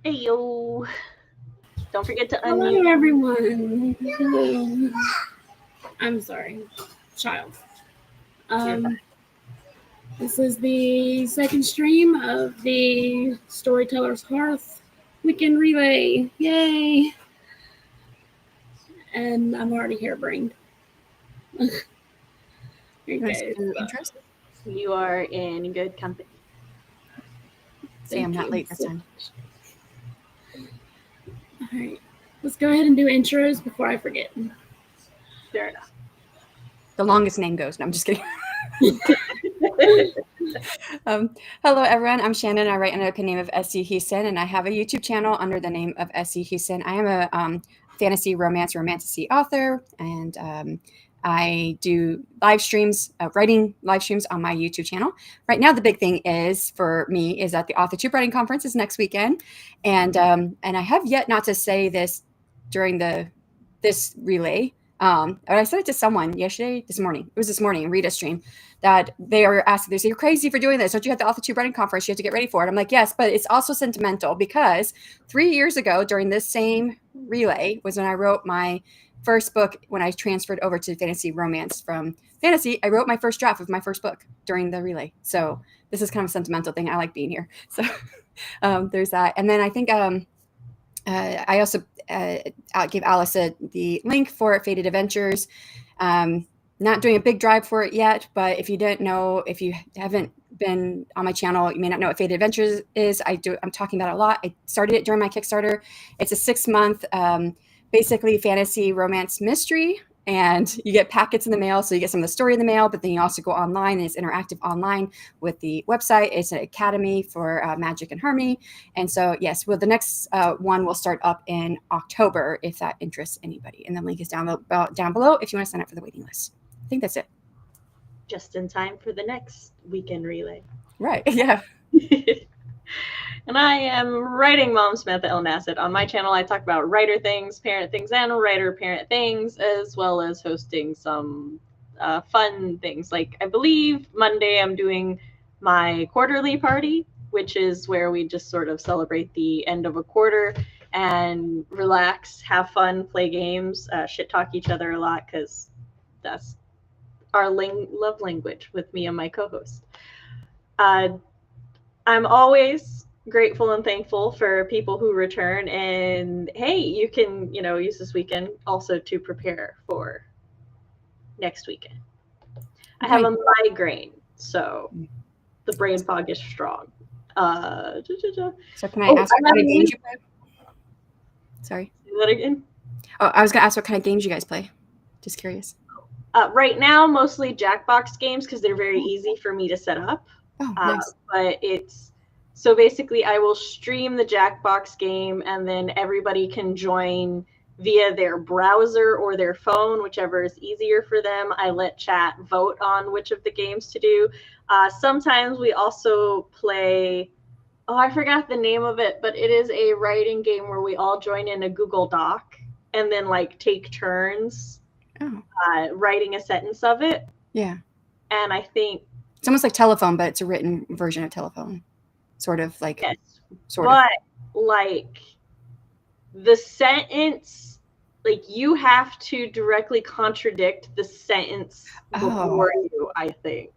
Hey yo! Don't forget to Hello, unmute. everyone. Hello. I'm sorry, child. You're fine. This is the second stream of the Storytellers Hearth weekend relay. Yay! And I'm already harebrained. Okay. You are in good company. See, I'm not late this time. All right. Let's go ahead and do intros before I forget. Fair enough. The longest name goes. No, I'm just kidding. Hello, everyone. I'm Shannon. I write under the name of SC Huston, and I have a YouTube channel under the name of SC Huston. I am a fantasy romance romantasy author, and I do live streams, writing live streams on my YouTube channel. Right now, the big thing is for me is that the Authortube writing conference is next weekend, and I have yet not to say this during this relay. But I said it to someone this morning, Rita stream, that they were asking, they say, you're crazy for doing this. Don't you have the Authortube writing conference? You have to get ready for it. I'm like, yes, but it's also sentimental because 3 years ago during this same relay was when I wrote my first book. When I transferred over to fantasy romance from fantasy, I wrote my first draft of my first book during the relay. So this is kind of a sentimental thing. I like being here. So there's that. And then I think I also gave Alice the link for Fated Adventures. Not doing a big drive for it yet, but if you didn't know, if you haven't been on my channel, you may not know what Fated Adventures is. I'm talking about it a lot. I started it during my Kickstarter. It's a 6-month, basically fantasy romance mystery, and you get packets in the mail. So you get some of the story in the mail, but then you also go online, and it's interactive online with the website. It's an academy for magic and harmony. And so, yes, well, the next one will start up in October if that interests anybody. And the link is down below if you want to sign up for the waiting list. I think that's it. Just in time for the next weekend relay. Right, yeah. And I am writing Mom Samantha L. Nasset. On my channel, I talk about writer things, parent things, and writer-parent things, as well as hosting some fun things. Like, I believe Monday I'm doing my quarterly party, which is where we just sort of celebrate the end of a quarter and relax, have fun, play games, shit-talk each other a lot, because that's our love language with me and my co-host. I'm always grateful and thankful for people who return, and hey, you can use this weekend also to prepare for next weekend. I have a migraine, so the brain fog is strong. So can I ask what kind of games you play? Sorry. Say that again? Oh, I was gonna ask what kind of games you guys play. Just curious. Right now, mostly Jackbox games because they're very easy for me to set up. Oh, nice. But so basically I will stream the Jackbox game, and then everybody can join via their browser or their phone, whichever is easier for them. I let chat vote on which of the games to do. Sometimes we also play, I forgot the name of it, but it is a writing game where we all join in a Google Doc and then take turns writing a sentence of it. Yeah. And I think it's almost like Telephone, but it's a written version of Telephone. Sort of like. Yes. Sort of. But the sentence, you have to directly contradict the sentence before you, I think.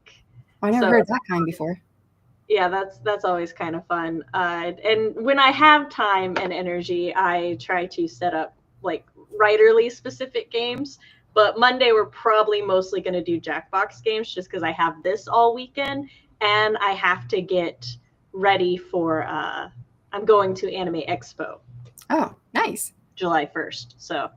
I never heard that kind before. Yeah, that's always kind of fun. And when I have time and energy, I try to set up writerly specific games. But Monday we're probably mostly going to do Jackbox games just because I have this all weekend, and I have to get ready for I'm going to Anime Expo. Oh, nice. July 1st. So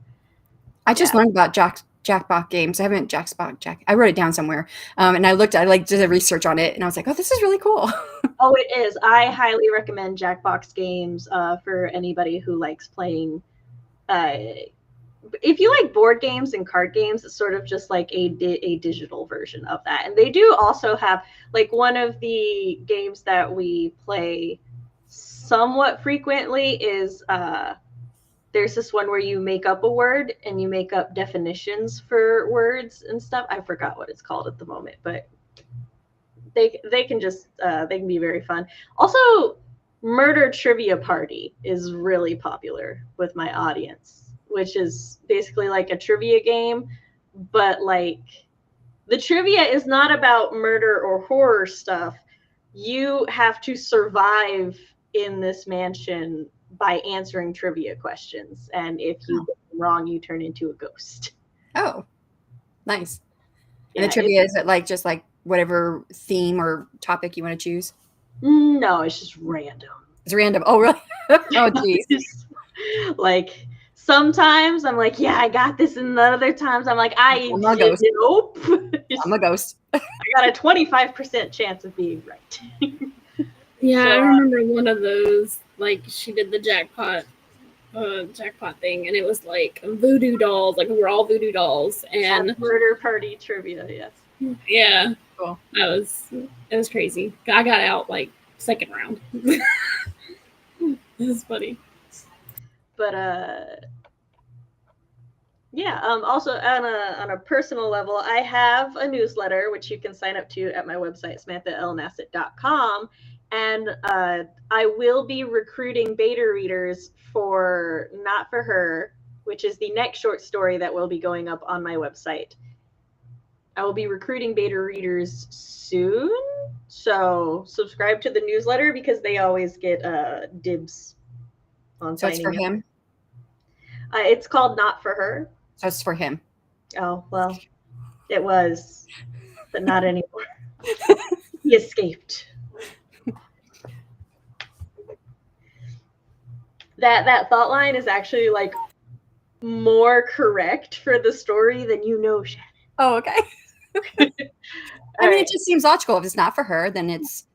I just learned about Jackbox games. I haven't I wrote it down somewhere. And I did a research on it, and I was like, oh, this is really cool. Oh, it is. I highly recommend Jackbox games for anybody who likes playing. If you like board games and card games, it's sort of just like a digital version of that. And they do also have one of the games that we play somewhat frequently is there's this one where you make up a word and you make up definitions for words and stuff. I forgot what it's called at the moment, but they can just they can be very fun. Also, Murder Trivia Party is really popular with my audience, which is basically like a trivia game, but like the trivia is not about murder or horror stuff. You have to survive in this mansion by answering trivia questions, and if you get them wrong, you turn into a ghost. Oh, nice. And Yeah, the trivia, is it like just like whatever theme or topic you want to choose? no, it's just random. It's random. Oh, really? Oh, geez. Like sometimes I'm like, yeah, I got this, and the other times I'm like, I'm a ghost. nope. I'm a ghost. I got a 25% chance of being right. Yeah, So, I remember one of those. Like she did the jackpot thing, and it was like voodoo dolls. Like we were all voodoo dolls, and murder party trivia, yes. yeah, Cool. it was crazy. I got out like second round. It was funny. But yeah, also on a personal level, I have a newsletter which you can sign up to at my website, SamanthaLNasset.com, and I will be recruiting beta readers for Not For Her, which is the next short story that will be going up on my website. I will be recruiting beta readers soon, so subscribe to the newsletter because they always get dibs on So it's for signing up. him? It's called Not For Her. So it's for him. Oh, well, it was, but not anymore. He escaped. That thought line is actually like more correct for the story than you know, Shannon. Oh, okay. I mean, it just seems logical. If it's not for her, then it's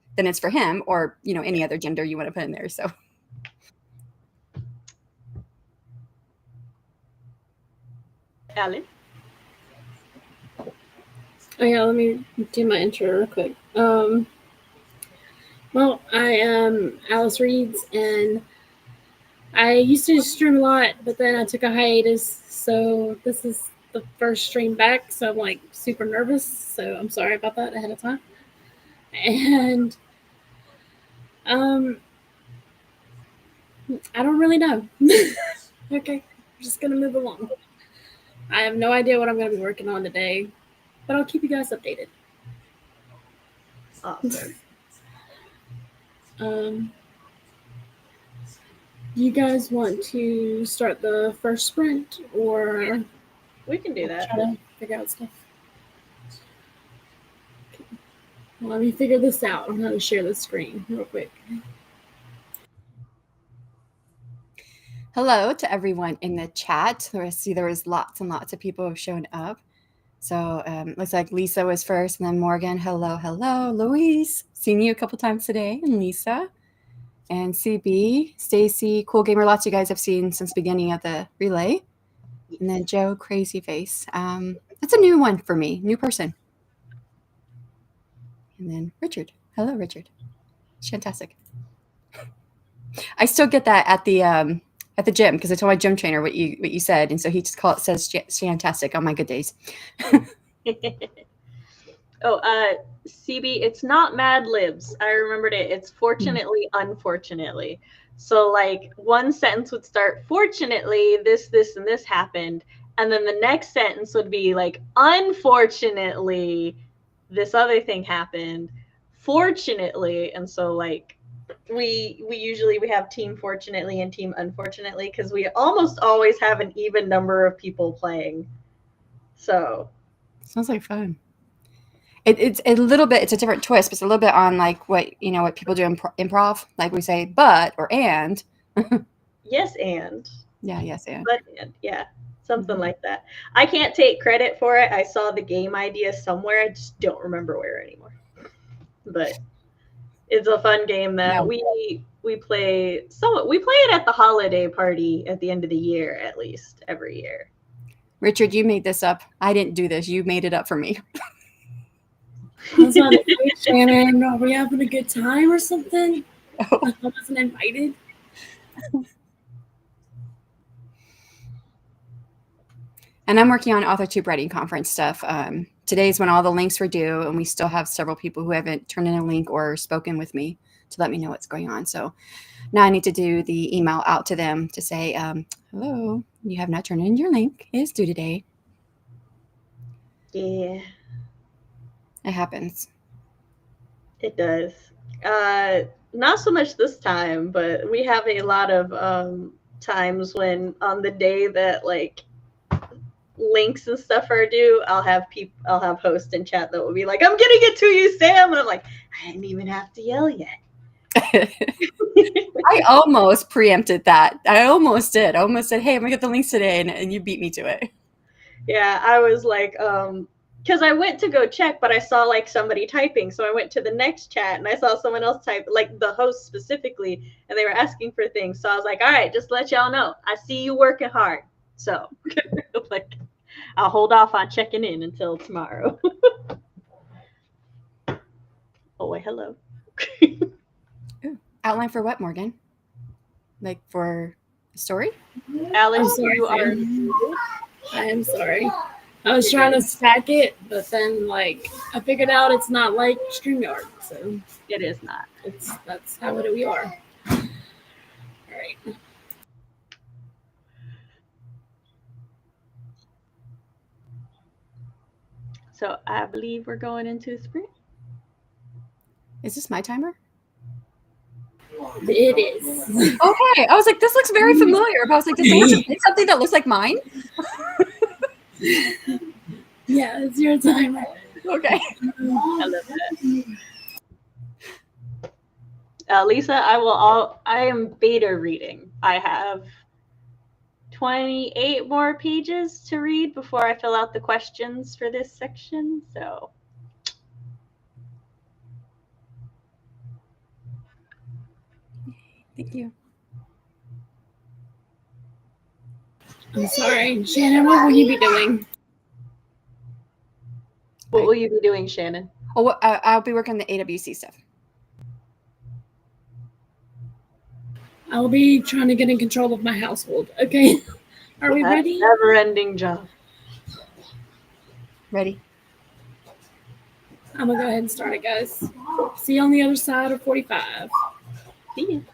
for him, or any other gender you want to put in there. So. Alan? Oh yeah, let me do my intro real quick. Well, I am alycereads, and I used to stream a lot, but then I took a hiatus, so this is the first stream back, so I'm like super nervous, so I'm sorry about that ahead of time. And I don't really know. Okay, I'm just gonna move along. I have no idea what I'm gonna be working on today, but I'll keep you guys updated. Awesome. You guys want to start the first sprint, or we can do that. Try to figure out stuff. Okay. Well, let me figure this out. I'm going to share the screen real quick. Hello to everyone in the chat. I see there was lots and lots of people who have shown up. So looks like Lisa was first, and then Morgan. Hello, hello. Louise, seen you a couple times today, and Lisa. And CB, Stacy, Cool Gamer, lots of you guys I've seen since the beginning of the relay. And then Joe, Crazy Face. That's a new one for me, new person. And then Richard. Hello, Richard. It's fantastic. I still get that at the gym because I told my gym trainer what you said, and so he just says fantastic on my good days. Oh, CB, it's not Mad Libs. I remembered it. It's fortunately, unfortunately. So like one sentence would start, fortunately, this, and this happened. And then the next sentence would be like, unfortunately, this other thing happened. Fortunately. And so like we usually have team fortunately and team unfortunately because we almost always have an even number of people playing. So sounds like fun. It's a little bit, it's a different twist, but it's a little bit on like what people do in improv, like we say but or and. Yes, and. Yeah, yes, and. But and, yeah, something like that. I can't take credit for it. I saw the game idea somewhere. I just don't remember where anymore. But it's a fun game that we play. We play it at the holiday party at the end of the year, at least every year. Richard, you made this up. I didn't do this. You made it up for me. Shannon, are we having a good time or something? Oh. I wasn't invited. And I'm working on Authortube writing conference stuff. Today's when all the links were due, and we still have several people who haven't turned in a link or spoken with me. to let me know what's going on. So now I need to do the email out to them to say, hello, you have not turned in your link. It is due today. Yeah. It happens. It does. Not so much this time, but we have a lot of times when on the day that like links and stuff are due, I'll have hosts in chat that will be like, "I'm getting it to you, Sam," and I'm like, I didn't even have to yell yet. I almost preempted that. I almost did. I almost said, "Hey, I'm gonna get the links today," and you beat me to it. Yeah, I was like, because I went to go check, but I saw like somebody typing, so I went to the next chat and I saw someone else type, like the host specifically, and they were asking for things. So I was like, all right, just let y'all know, I see you working hard. So, like, I'll hold off on checking in until tomorrow. Oh wait, hello. Ooh, outline for what, Morgan? Like for a story? Alex, sorry, you are. I am sorry. I was trying to stack it, but then like I figured out it's not like StreamYard, so It is not. That's how we are. All right. So I believe we're going into sprint. Is this my timer? It is. Okay. I was like, this looks very familiar. But I was like, did someone just make something that looks like mine? Yeah, it's your timer. Okay. I love that. Lisa, I am beta reading. I have 28 more pages to read before I fill out the questions for this section. So Thank you. I'm sorry, Shanon. What will you be doing? what will you be doing, Shanon? Oh, I'll be working on the AWC stuff. I'll be trying to get in control of my household. Okay. Are we ready? Never-ending job. Ready? I'm gonna go ahead and start it, guys. See you on the other side of 45. See you.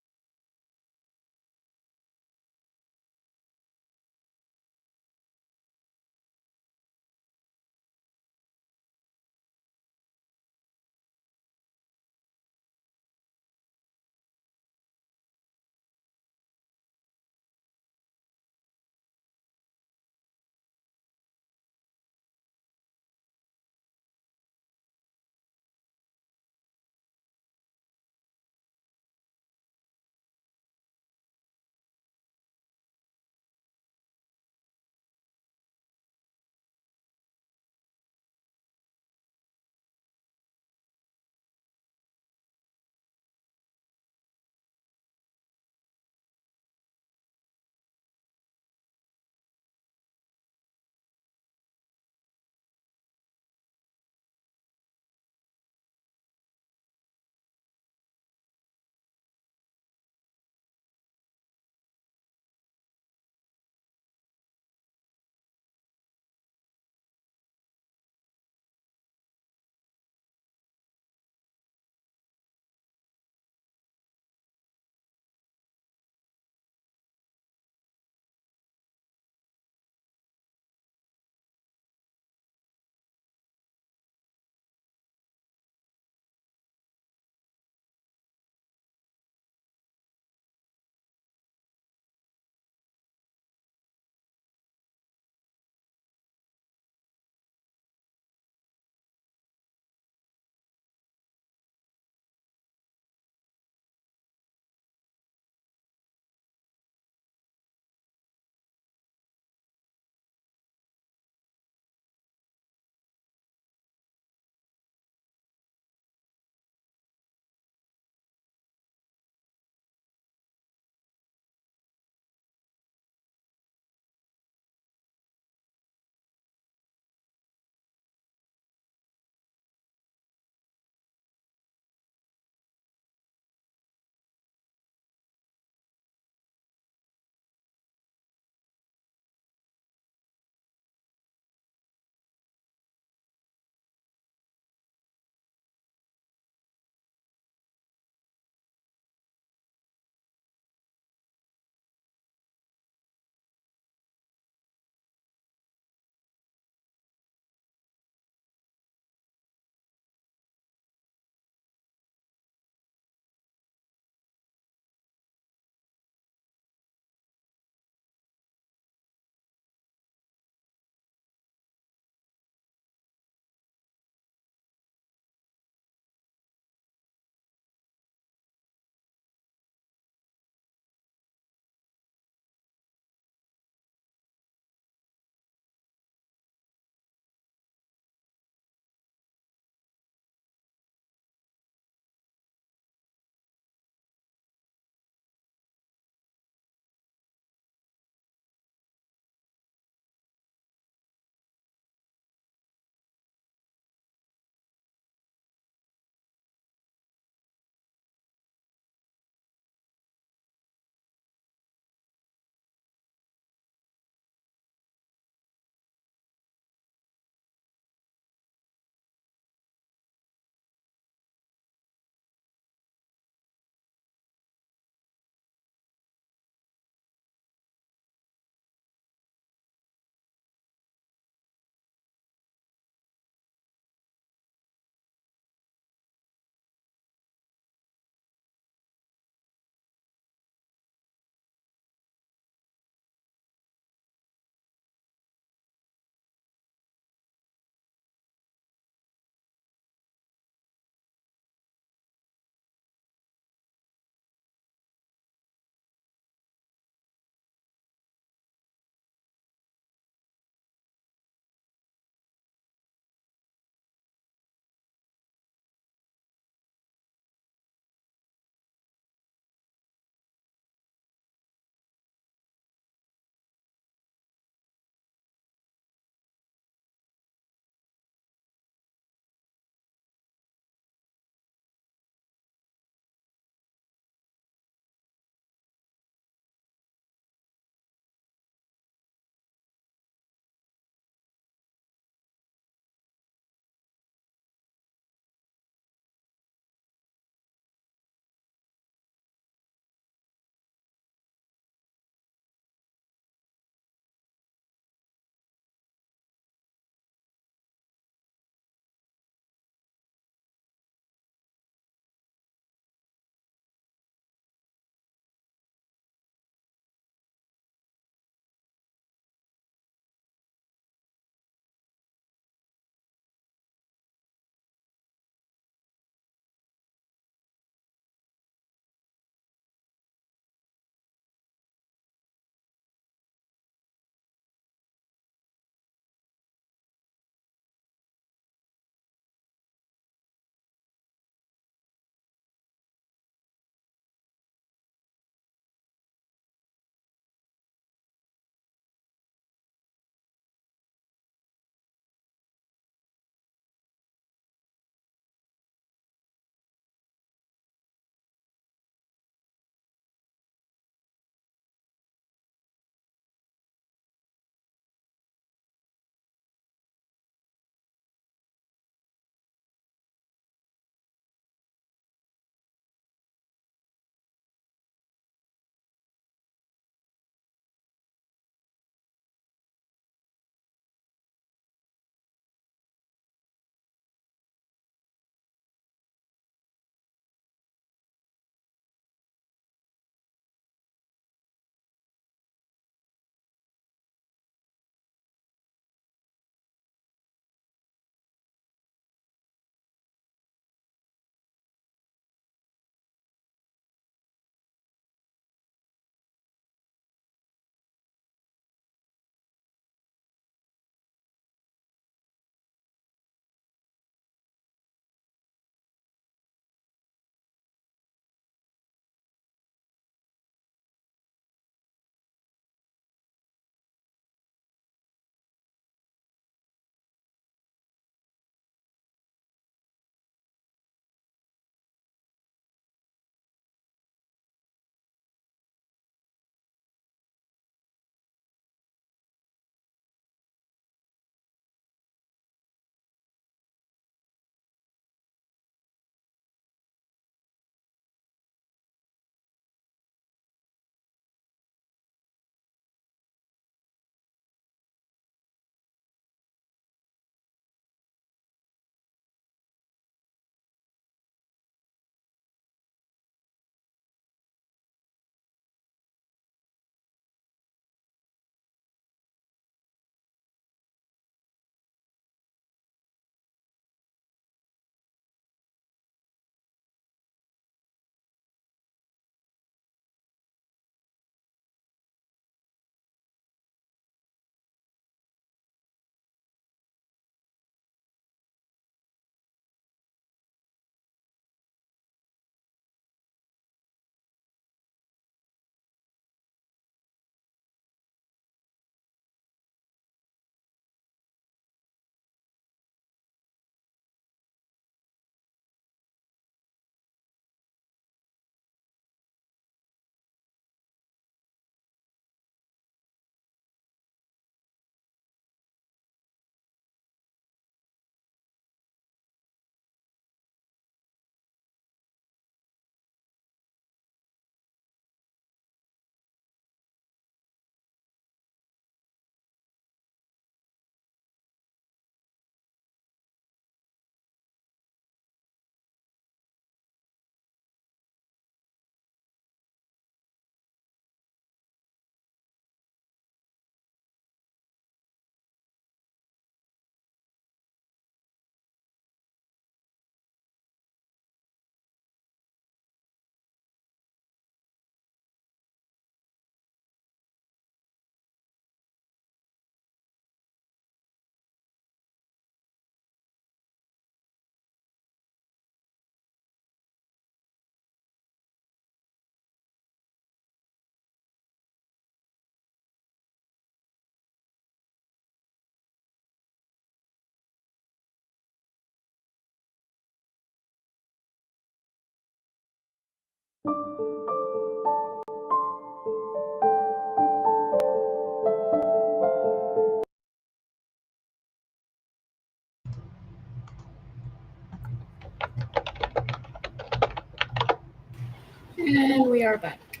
And we are back.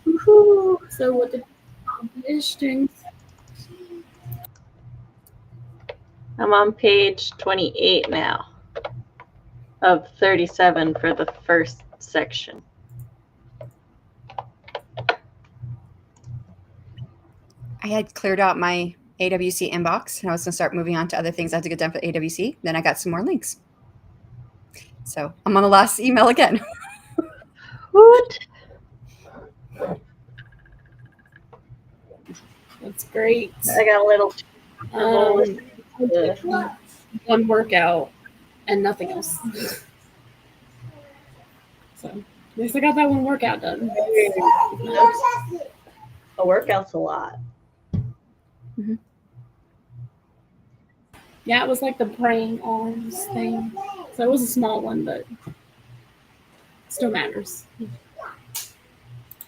Woohoo! So what the publishing? I'm on page 28 now of 37 for the first section. I had cleared out my AWC inbox and I was going to start moving on to other things I had to get done for AWC. Then I got some more links. So I'm on the last email again. What? That's great. I got a little One workout and nothing else. So at least I got that one workout done. A workout's a lot. Mm-hmm. Yeah, it was like the praying arms thing. So it was a small one, but still matters.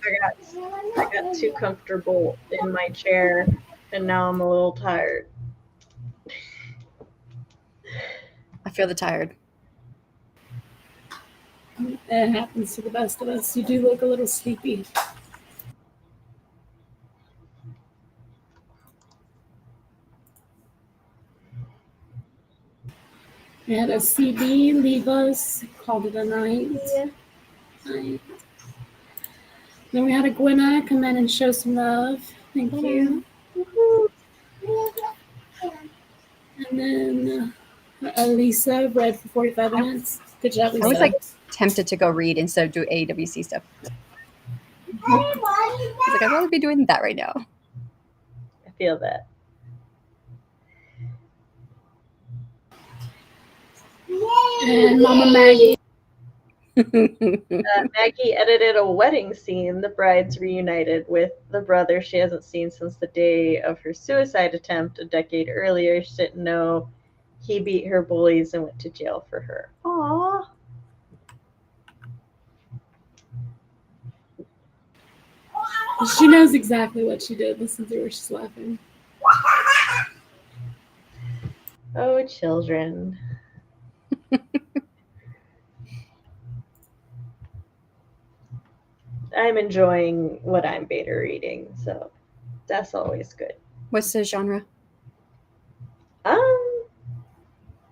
I got too comfortable in my chair, and now I'm a little tired. I feel the tired. It happens to the best of us. You do look a little sleepy. We had a CB leave us, called it a night. Night. Then we had a Gwenna come in and show some love. Thank you. And then Lisa read for 45 minutes. Good job, Lisa. I was like tempted to go read instead of do AWC stuff. I was like, I'd rather be doing that right now. I feel that. And Mama Maggie. Maggie edited a wedding scene. The bride's reunited with the brother she hasn't seen since the day of her suicide attempt a decade earlier. She didn't know he beat her bullies and went to jail for her. Aww. She knows exactly what she did. Listen to her. She's laughing. Oh, children. I'm enjoying what I'm beta reading, so that's always good. What's the genre?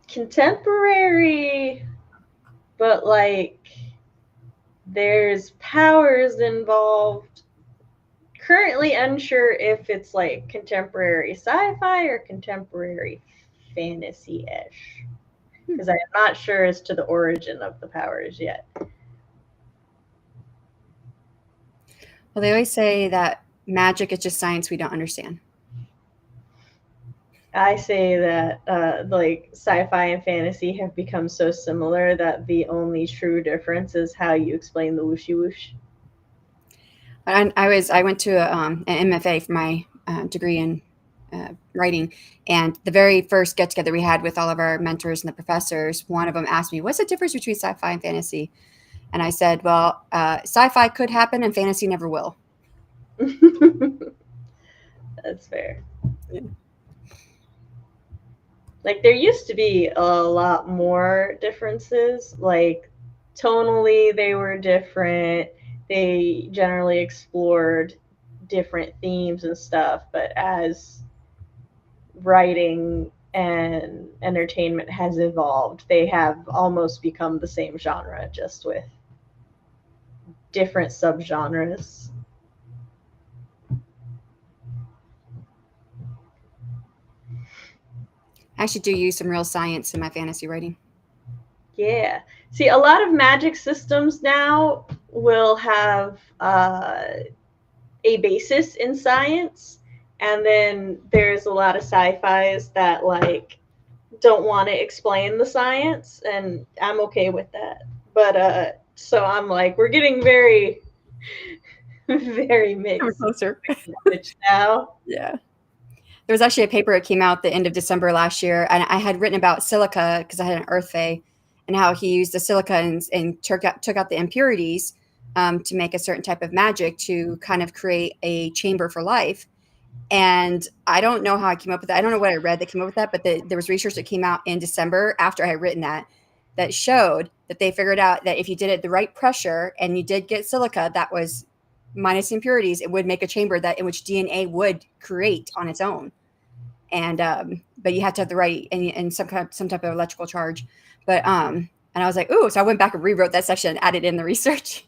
Contemporary, but like there's powers involved. Currently unsure if it's like contemporary sci-fi or contemporary fantasy-ish, because I'm not sure as to the origin of the powers yet. Well, they always say that magic is just science we don't understand. I say that like sci-fi and fantasy have become so similar that the only true difference is how you explain the whooshy whoosh. I went to an MFA for my degree in writing, and the very first get together we had with all of our mentors and the professors, one of them asked me, "What's the difference between sci-fi and fantasy?" And I said, "Well, sci-fi could happen, and fantasy never will." That's fair. Yeah. Like there used to be a lot more differences. Like tonally, they were different. They generally explored different themes and stuff. But as writing and entertainment has evolved, they have almost become the same genre, just with different subgenres. I actually do use some real science in my fantasy writing. Yeah. See, a lot of magic systems now will have a basis in science, and then there's a lot of sci-fis that like don't want to explain the science, and I'm okay with that. But so I'm like, we're getting very, very mixed. We're closer now. Yeah. There was actually a paper that came out the end of December last year, and I had written about silica because I had an Earth Fae, and how he used the silica and took out the impurities to make a certain type of magic to kind of create a chamber for life. And I don't know how I came up with that. I don't know what I read that came up with that, but there was research that came out in December after I had written that. that showed that they figured out that if you did it the right pressure and you did get silica that was minus impurities, it would make a chamber that in which DNA would create on its own. And but you have to have the right and some type of electrical charge. But and I was like, ooh, so I went back and rewrote that section and added in the research.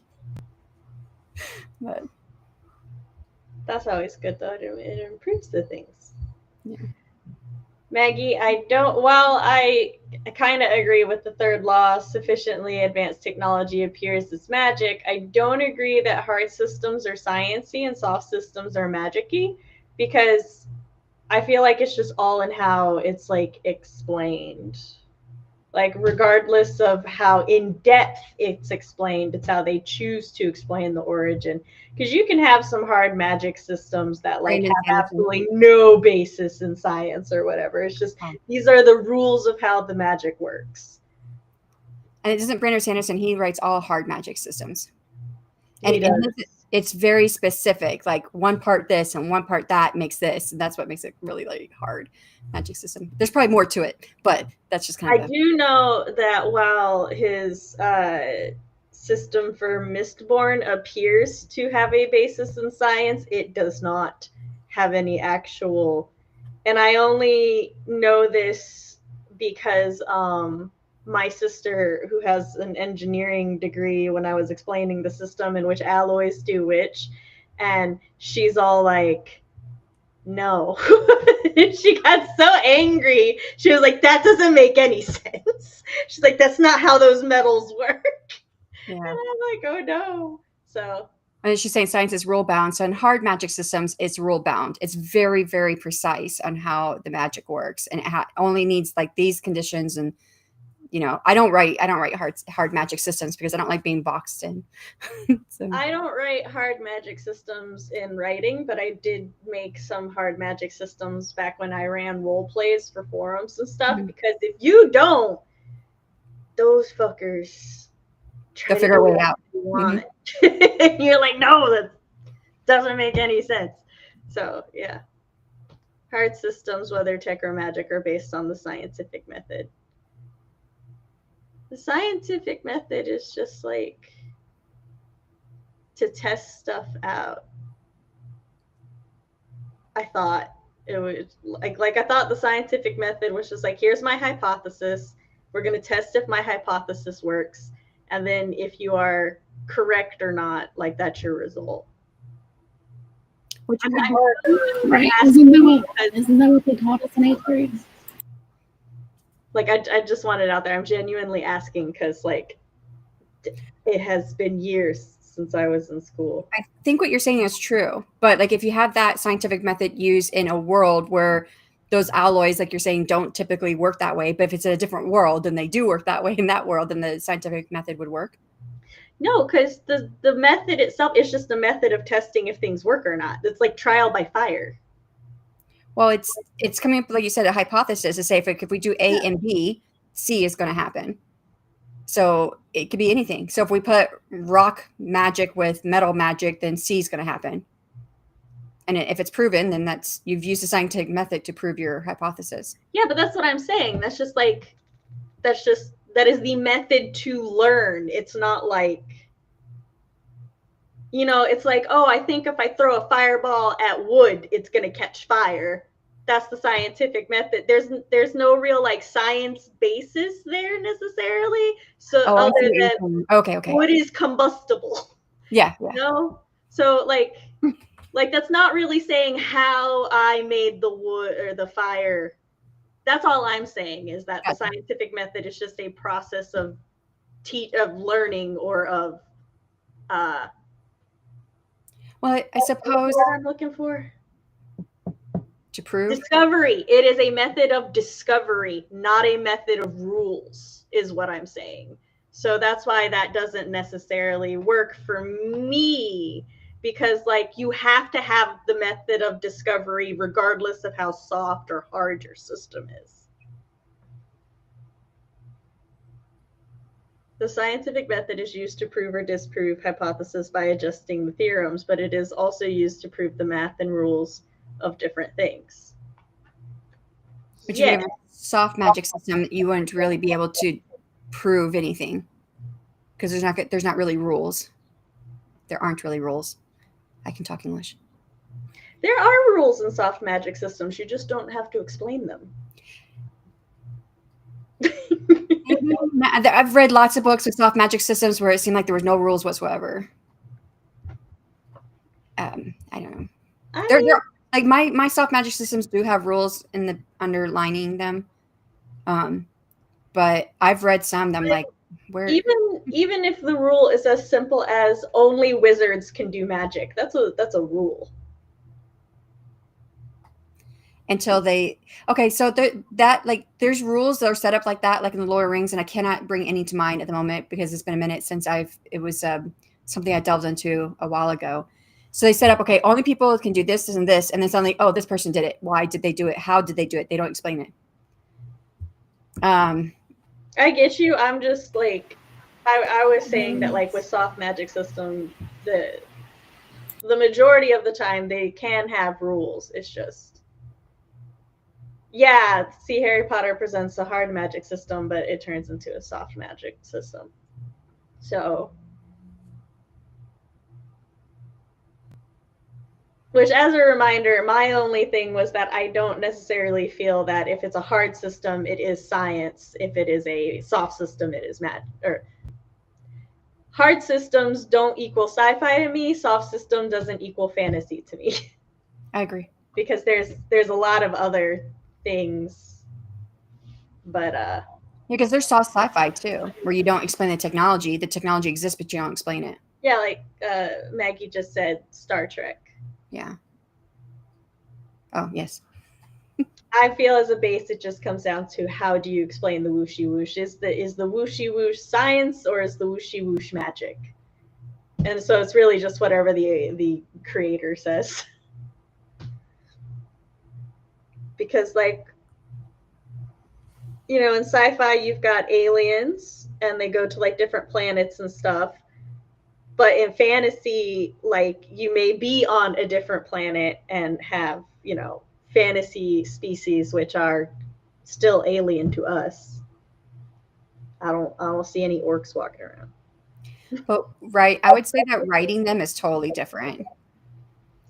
But that's always good though. It improves the things. Yeah. Maggie, while I kind of agree with the third law, sufficiently advanced technology appears as magic, I don't agree that hard systems are sciencey and soft systems are magic-y, because I feel like it's just all in how it's like explained. Like regardless of how in depth it's explained, it's how they choose to explain the origin. Because you can have some hard magic systems that like have absolutely no basis in science or whatever. It's just these are the rules of how the magic works. And it doesn't Brandon Sanderson, he writes all hard magic systems. And it's very specific, like one part this and one part that makes this, and that's what makes it really, really hard magic system. There's probably more to it, but that's just kind of. I do know that while his system for Mistborn appears to have a basis in science, it does not have any actual. And I only know this because my sister, who has an engineering degree, when I was explaining the system in which alloys do which, and she's all like, no. She got so angry. She was like, that doesn't make any sense. She's like, that's not how those metals work. Yeah. And I'm like, oh no. So. And she's saying science is rule bound. So in hard magic systems, it's rule bound. It's very, very precise on how the magic works, and it only needs like these conditions. And you know, I don't write hard magic systems because I don't like being boxed in. So. I don't write hard magic systems in writing, but I did make some hard magic systems back when I ran role plays for forums and stuff. Mm-hmm. Because if you don't, those fuckers try to figure a way out. Mm-hmm. You're like, no, that doesn't make any sense. So yeah, hard systems, whether tech or magic, are based on the scientific method. The scientific method is just like to test stuff out. I thought it was like I thought the scientific method was just like, here's my hypothesis. We're going to test if my hypothesis works. And then if you are correct or not, like that's your result. Which right. Isn't that what they taught us in 8th grade? Like, I just want it out there. I'm genuinely asking because, like, it has been years since I was in school. I think what you're saying is true. But, like, if you have that scientific method used in a world where those alloys, like you're saying, don't typically work that way, but if it's in a different world, then they do work that way in that world, then the scientific method would work? No, because the method itself is just a method of testing if things work or not. It's like trial by fire. Well, it's coming up, like you said, a hypothesis to say if we do A and B, C is going to happen. So it could be anything. So if we put rock magic with metal magic, then C is going to happen. And if it's proven, then you've used a scientific method to prove your hypothesis. Yeah, but that's what I'm saying. That is the method to learn. It's not like, you know, it's like, oh, I think if I throw a fireball at wood, it's going to catch fire. That's the scientific method. There's no real like science basis there necessarily. So other than okay, wood is combustible. Yeah. You know? So like that's not really saying how I made the wood or the fire. That's all I'm saying is that the scientific method is just a process of learning or of well, I suppose what I'm looking for. To prove discovery. It is a method of discovery, not a method of rules, is what I'm saying. So that's why that doesn't necessarily work for me, because like you have to have the method of discovery regardless of how soft or hard your system is. The scientific method is used to prove or disprove hypotheses by adjusting the theorems, but it is also used to prove the math and rules of different things. But you have a soft magic system, you wouldn't really be able to prove anything because there's not really rules. There aren't really rules. I can talk English. There are rules in soft magic systems. You just don't have to explain them. I've read lots of books with soft magic systems where it seemed like there was no rules whatsoever. I don't know. They're like my soft magic systems do have rules in the underlining them. But I've read some that I'm like, where even if the rule is as simple as only wizards can do magic, that's a rule. Until they so that like there's rules that are set up like that, like in the Lord of the Rings, and I cannot bring any to mind at the moment because it's been a minute since it was something I delved into a while ago. So they set up, okay, only people can do this, this, and this, and then suddenly, oh, this person did it. Why did they do it? How did they do it? They don't explain it. I get you. I'm just like, I was saying that like with soft magic system, the majority of the time they can have rules. It's just, yeah, see, Harry Potter presents a hard magic system, but it turns into a soft magic system. So, which, as a reminder, my only thing was that I don't necessarily feel that if it's a hard system, it is science. If it is a soft system, it is magic. Or hard systems don't equal sci-fi to me. Soft system doesn't equal fantasy to me. I agree. Because there's a lot of other things. But because there's soft sci-fi too, where you don't explain the technology. The technology exists, but you don't explain it. Yeah, like Maggie just said, Star Trek. Yeah. Oh, yes. I feel as a base, it just comes down to how do you explain the whooshy whoosh? Is the whooshy whoosh science or is the whooshy whoosh magic? And so it's really just whatever the creator says. Because like, you know, in sci-fi you've got aliens and they go to like different planets and stuff. But in fantasy, like you may be on a different planet and have, you know, fantasy species which are still alien to us. I don't see any orcs walking around. But right, I would say that writing them is totally different.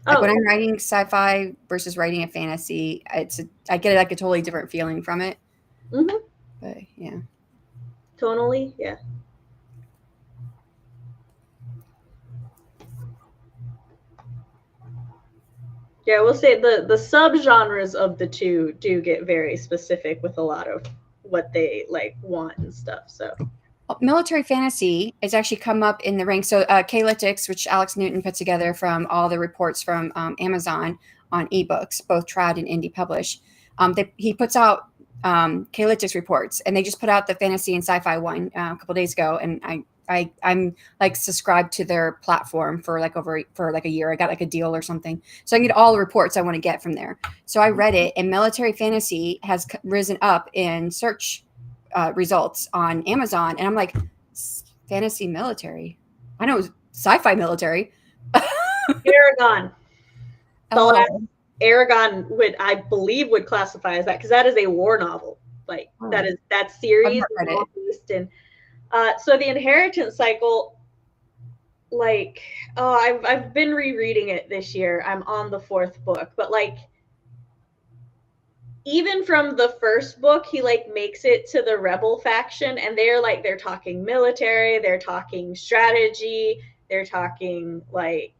Like when I'm writing sci-fi versus writing a fantasy, I get like a totally different feeling from it. Mm-hmm. But yeah. Tonally, yeah. Yeah, we'll say the subgenres of the two do get very specific with a lot of what they like want and stuff. So military fantasy has actually come up in the ranks. So Apocalyptic, which Alex Newton put together from all the reports from Amazon on ebooks, both trad and indie publish. He puts out Apocalyptic reports, and they just put out the fantasy and sci-fi one a couple days ago, and I'm like subscribed to their platform for like a year. I got like a deal or something, so I can get all the reports I want to get from there. So I read it, and military fantasy has risen up in search results on Amazon, and I'm like, fantasy military. I know sci-fi military. Aragon. Aragon I believe would classify as that because that is a war novel. Like that series is based in. So the inheritance cycle, like, I've been rereading it this year. I'm on the 4th book, but like, even from the first book, he like makes it to the rebel faction, and they're talking military, they're talking strategy, they're talking like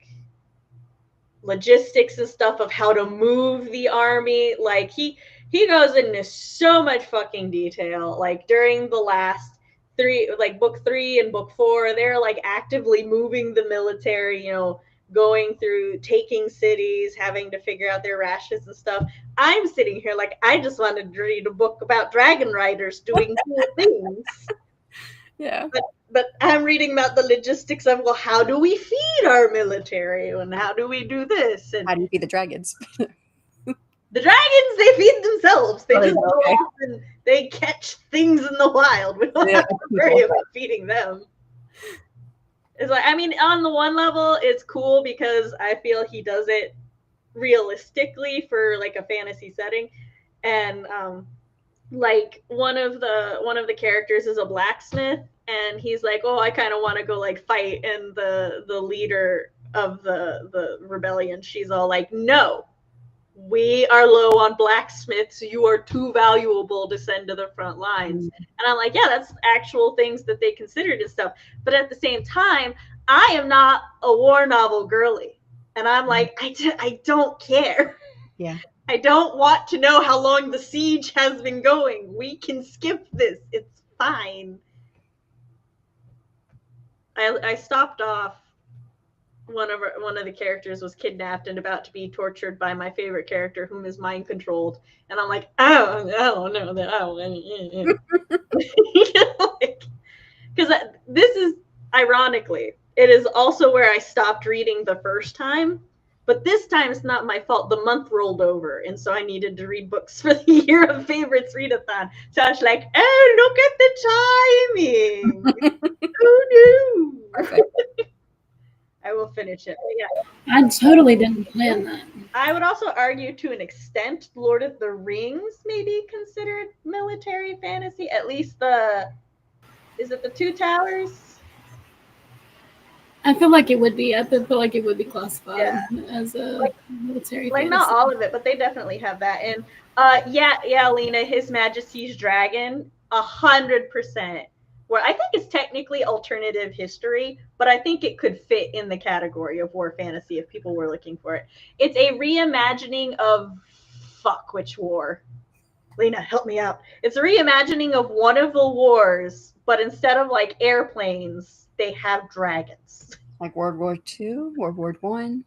logistics and stuff of how to move the army. Like he goes into so much fucking detail. Like during the last 3, like book 3 and book 4, they're like actively moving the military, you know, going through taking cities, having to figure out their rations and stuff. I'm sitting here like I just wanted to read a book about dragon riders doing cool things. Yeah. But I'm reading about the logistics of, well, how do we feed our military and how do we do this? And how do you feed the dragons? The dragons, they feed themselves. They just go off and they catch things in the wild. We don't have to worry about feeding them. It's like, I mean, on the one level, it's cool because I feel he does it realistically for like a fantasy setting. And like one of the characters is a blacksmith, and he's like, oh, I kind of want to go like fight, and the leader of the rebellion, she's all like, no, we are low on blacksmiths, you are too valuable to send to the front lines. And I'm like, yeah, that's actual things that they considered and stuff. But at the same time, I am not a war novel girly, and I'm like, I don't care. Yeah. I don't want to know how long the siege has been going. We can skip this. It's fine. I stopped off. One of the characters was kidnapped and about to be tortured by my favorite character, whom is mind controlled, and I'm like, I don't know that. Because this is ironically, it is also where I stopped reading the first time. But this time it's not my fault. The month rolled over, and so I needed to read books for the Year of Favorites readathon. So I was like, oh, look at the timing. Oh, no. Perfect. I will finish it. But yeah. I totally didn't plan that. I would also argue, to an extent, Lord of the Rings may be considered military fantasy. At least is it the Two Towers? I feel like it would be. I feel like it would be classified as a military like fantasy. Not all of it, but they definitely have that. And yeah, Lena, His Majesty's Dragon, 100%. Well, I think it's technically alternative history, but I think it could fit in the category of war fantasy if people were looking for it. It's a reimagining of which war? Lena, help me out. It's a reimagining of one of the wars, but instead of like airplanes, they have dragons. Like World War II, World War I.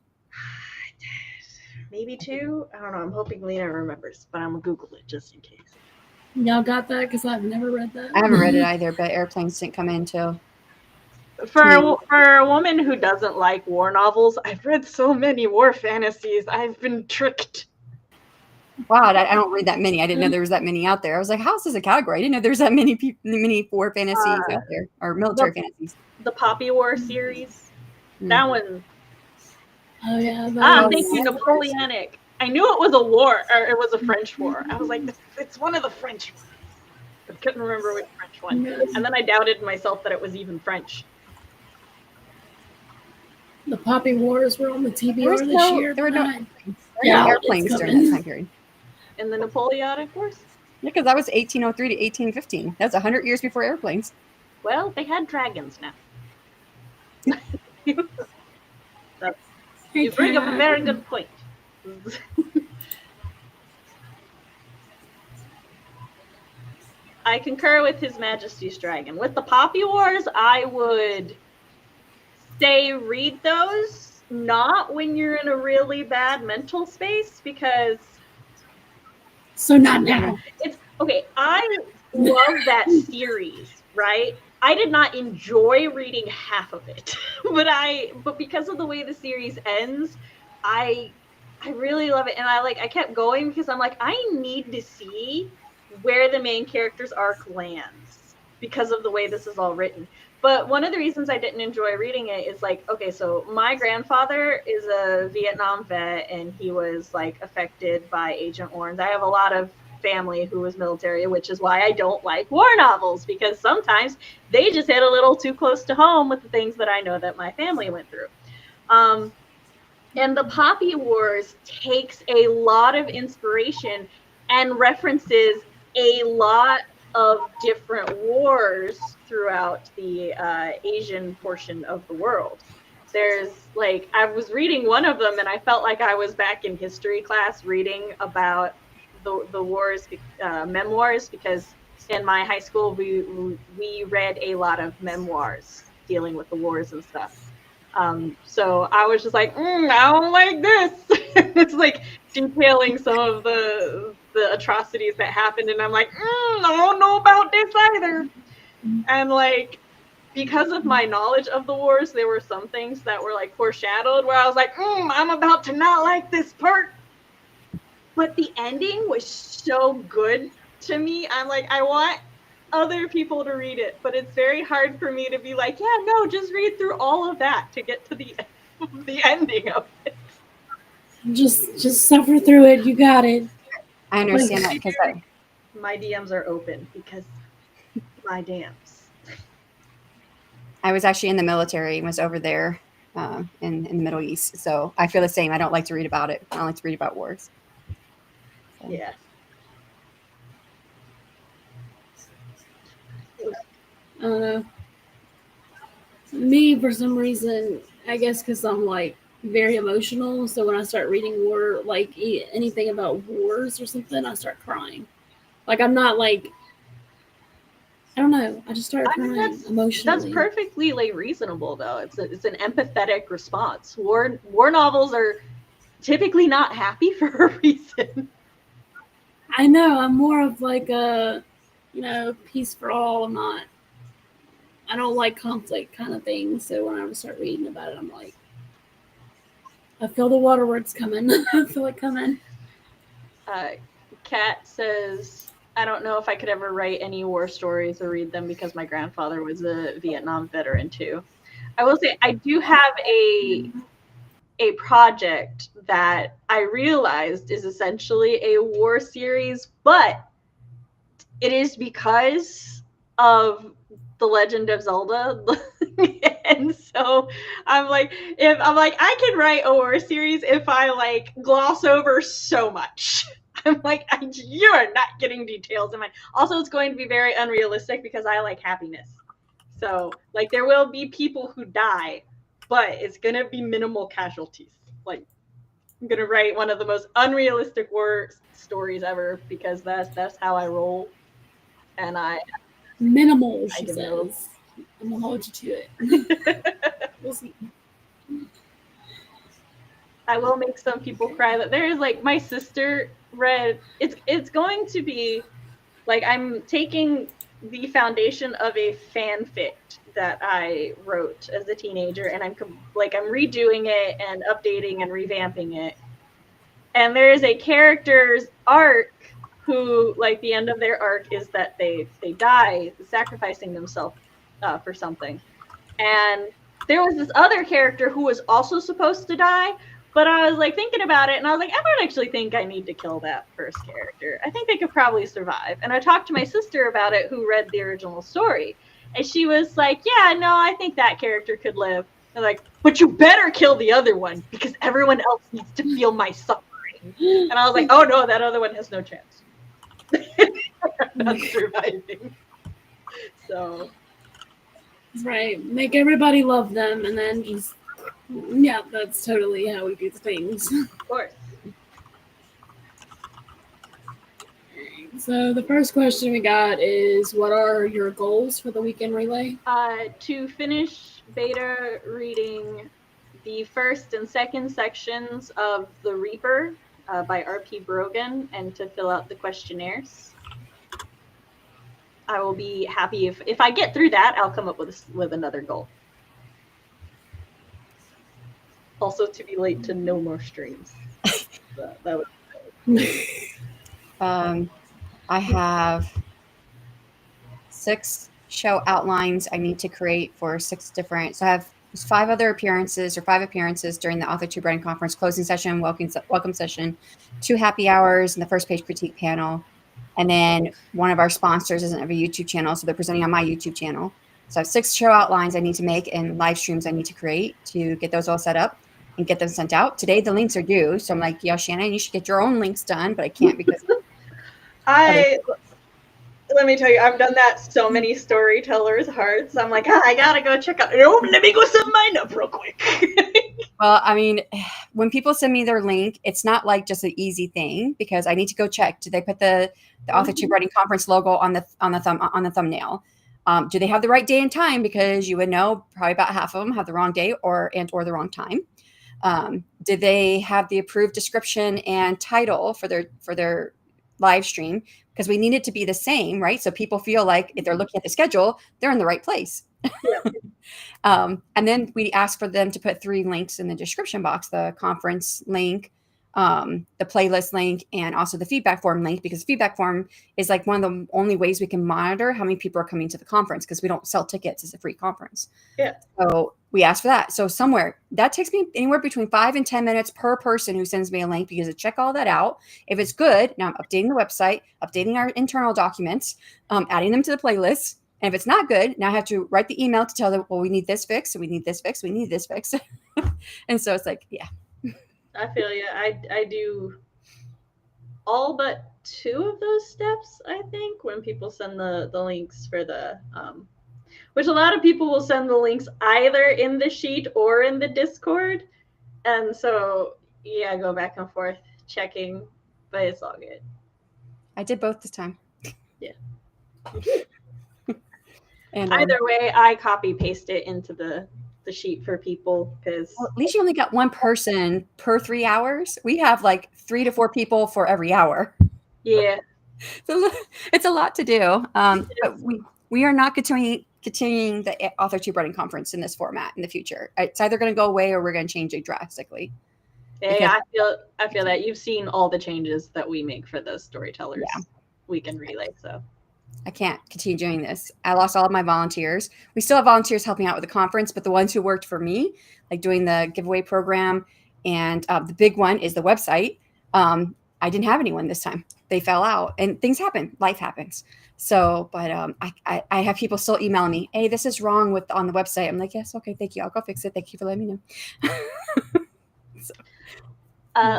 Maybe 2. I don't know. I'm hoping Lena remembers, but I'm gonna Google it just in case. Y'all got that? Because I've never read that. I haven't read it either, but airplanes didn't come in until. For a woman who doesn't like war novels, I've read so many war fantasies. I've been tricked. Wow, I don't read that many. I didn't know there was that many out there. I was like, how is this a category? I didn't know there was that many war fantasies out there, or military fantasies. The Poppy War series. That one. Oh, yeah. Thank you, Napoleonic. I knew it was a war, or it was a French war. I was like, it's one of the French ones. I couldn't remember which French one. And then I doubted myself that it was even French. The Poppy Wars were on the TBR this year. There were no airplanes during that time period. And the Napoleonic Wars? Yeah, because that was 1803 to 1815. That's 100 years before airplanes. Well, they had dragons now. You bring up a very good point. I concur with His Majesty's Dragon. With the Poppy Wars, I would say read those, not when you're in a really bad mental space, because... So not now. It's okay. I love that series, right? I did not enjoy reading half of it, but because of the way the series ends, I really love it, and I kept going because I'm like, I need to see where the main character's arc lands because of the way this is all written. But one of the reasons I didn't enjoy reading it is like, okay, so my grandfather is a Vietnam vet, and he was like affected by Agent Orange. I have a lot of family who was military, which is why I don't like war novels, because sometimes they just hit a little too close to home with the things that I know that my family went through. And the Poppy Wars takes a lot of inspiration and references a lot of different wars throughout the Asian portion of the world. There's like, I was reading one of them and I felt like I was back in history class reading about the wars, memoirs, because in my high school we read a lot of memoirs dealing with the wars and stuff. So I was just like, I don't like this. It's like detailing some of the atrocities that happened, and I'm like, I don't know about this either. And like, because of my knowledge of the wars, there were some things that were like foreshadowed where I was like, I'm about to not like this part. But the ending was so good to me. I'm like, I want other people to read it, but it's very hard for me to be like, yeah, no, just read through all of that to get to the ending of it. Just suffer through it. You got it. I understand that because My DMs are open because my DMs. I was actually in the military and was over there in the Middle East. So I feel the same. I don't like to read about it. I don't like to read about wars. So. Yeah. I don't know. Me, for some reason, I guess because I'm like very emotional. So when I start reading war, like anything about wars or something, I start crying. Like I'm not like, I don't know. I just started crying emotionally. That's perfectly like reasonable though. It's an empathetic response. War novels are typically not happy for a reason. I know. I'm more of like a, peace for all. I don't like conflict kind of thing. So when I start reading about it, I'm like, I feel the waterworks coming. I feel it coming. Kat says, I don't know if I could ever write any war stories or read them because my grandfather was a Vietnam veteran too. I will say I do have a project that I realized is essentially a war series, but it is because of The Legend of Zelda. And so I'm like, I can write a war series if I like gloss over so much. I'm like, you are not getting details in mine. Also, it's going to be very unrealistic because I like happiness. So like there will be people who die, but it's gonna be minimal casualties. Like I'm gonna write one of the most unrealistic war stories ever because that's how I roll. And minimal, she says. I'm gonna hold you to it. We'll see. I will make some people cry. That there is like my sister read. It's going to be like I'm taking the foundation of a fanfic that I wrote as a teenager, and I'm redoing it and updating and revamping it. And there is a character's arc who, like, the end of their arc is that they die sacrificing themselves for something. And there was this other character who was also supposed to die, but I was like thinking about it and I was like, I don't actually think I need to kill that first character. I think they could probably survive. And I talked to my sister about it who read the original story. And she was like, yeah, no, I think that character could live. And like, but you better kill the other one because everyone else needs to feel my suffering. And I was like, oh no, that other one has no chance. Not surviving. So right, make everybody love them and then just that's totally how we do the things. Of course. So the first question we got is, what are your goals for the weekend relay? To finish beta reading the first and second sections of The Reaper by R.P. Brogan and to fill out the questionnaires. I will be happy if I get through that. I'll come up with another goal. Also, to be late to no more streams. That would. I have 6 show outlines I need to create for 6 different. So I have 5 appearances during the Authortube writing conference, closing session, welcome session, 2 happy hours, and the first page critique panel. And then one of our sponsors doesn't have a YouTube channel, so they're presenting on my YouTube channel. So I have 6 show outlines I need to make and live streams I need to create to get those all set up and get them sent out. Today the links are due, so I'm like, yeah, Shannon, you should get your own links done, but I can't because let me tell you, I've done that so many Storytellers Hearths. I'm like, I gotta go check out. Oh, let me go set mine up real quick. Well, I mean, when people send me their link, it's not like just an easy thing because I need to go check. Do they put the Authortube writing conference logo on the thumbnail? Do they have the right day and time? Because you would know probably about half of them have the wrong day or the wrong time. Do they have the approved description and title for their live stream? Because we need it to be the same, right? So people feel like if they're looking at the schedule, they're in the right place. Yeah. And then we ask for them to put 3 links in the description box: the conference link, the playlist link and also the feedback form link, because feedback form is like one of the only ways we can monitor how many people are coming to the conference, because we don't sell tickets as a free conference. Yeah. So we asked for that. So somewhere that takes me anywhere between 5 and 10 minutes per person who sends me a link, because I check all that out. If it's good, now I'm updating the website, updating our internal documents, adding them to the playlist. And if it's not good, now I have to write the email to tell them, well, we need this fixed, we need this fixed, we need this fixed. And so it's like, yeah. I feel you. I do all but 2 of those steps, I think, when people send the links for the which a lot of people will send the links either in the sheet or in the Discord. And so yeah, go back and forth checking, but it's all good. I did both this time. Yeah. And either way, I copy paste it into the sheet for people, because well, at least you only got one person per 3 hours. We have like 3 to 4 people for every hour. Yeah. So it's a lot to do. But we are not continuing the Authortube writing conference in this format in the future. It's either going to go away or we're going to change it drastically. Hey, I feel that you've seen all the changes that we make for the Storytellers Weekend Relay, so I can't continue doing this. I lost all of my volunteers. We still have volunteers helping out with the conference, but the ones who worked for me, like doing the giveaway program, and the big one is the website. I didn't have anyone this time. They fell out, and things happen. Life happens. So, but I have people still emailing me, hey, this is wrong on the website. I'm like, yes, okay, thank you. I'll go fix it. Thank you for letting me know. So.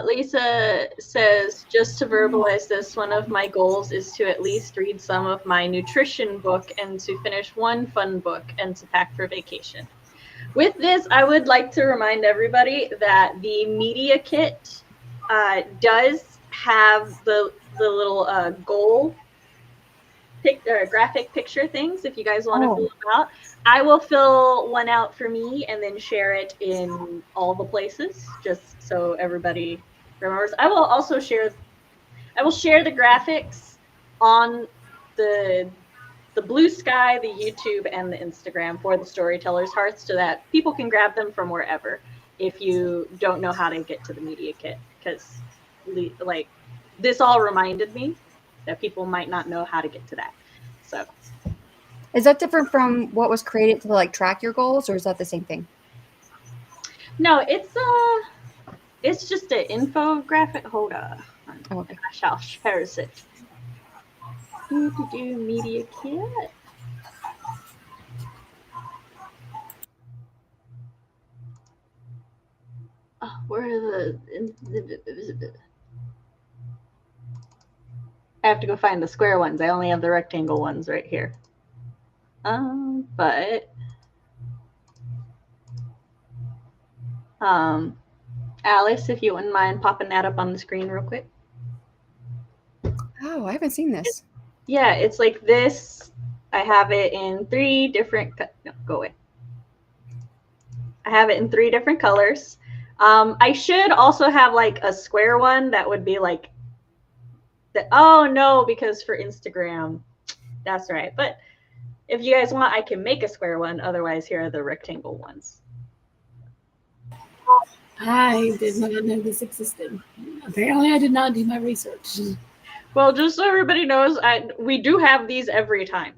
Lisa says, just to verbalize this, one of my goals is to at least read some of my nutrition book and to finish one fun book and to pack for vacation. With this, I would like to remind everybody that the media kit does have the little goal graphic picture things, if you guys want to fill them out. I will fill one out for me and then share it in all the places, just so everybody remembers. I will also share the graphics on the BlueSky, the YouTube, and the Instagram for the Storytellers Hearths, so that people can grab them from wherever if you don't know how to get to the media kit, because like this all reminded me that people might not know how to get to that. So is that different from what was created to like track your goals, or is that the same thing? No, it's just an infographic. Hold on. Okay. I shall share it. Do media kit. Oh, where are the? I have to go find the square ones. I only have the rectangle ones right here. But Alice, if you wouldn't mind popping that up on the screen real quick. Oh, I haven't seen this. Yeah, it's like this. I have it in 3 different. No, go away. I have it in 3 different colors. I should also have like a square one that would be like. Oh no, because for Instagram, that's right. But if you guys want, I can make a square one. Otherwise, here are the rectangle ones. I did not know this existed. Apparently, I did not do my research. Well, just so everybody knows, we do have these every time.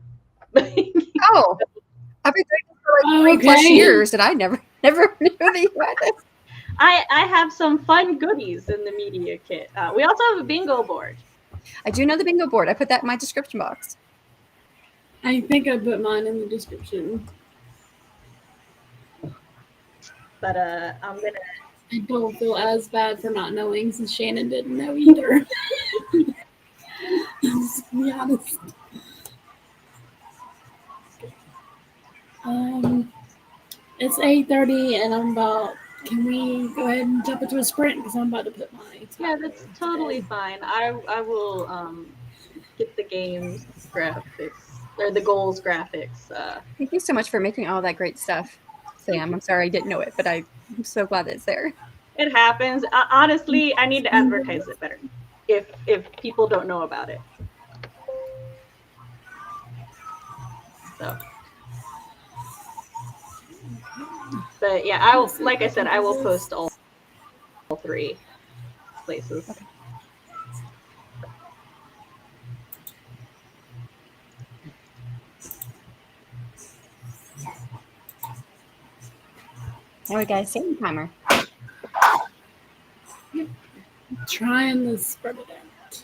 Oh, I've been doing this for like 3+ years, and I never knew that you had this. I have some fun goodies in the media kit. We also have a bingo board. I do know the bingo board. I put that in my description box. I think I put mine in the description. But I'm gonna. I don't feel as bad for not knowing, since Shannon didn't know either. Just to be honest. It's 8:30, and I'm about. Can we go ahead and jump into a sprint, because I'm about to put my. Yeah, that's totally fine. I will get the games graphics or the goals graphics. Thank you so much for making all that great stuff, Sam. I'm sorry I didn't know it, but I'm so glad that it's there. It happens. Honestly, I need to advertise it better if people don't know about it. So, but yeah, like I said, I will post all 3. places. Okay. Now we got a saving timer. Trying to spread it out.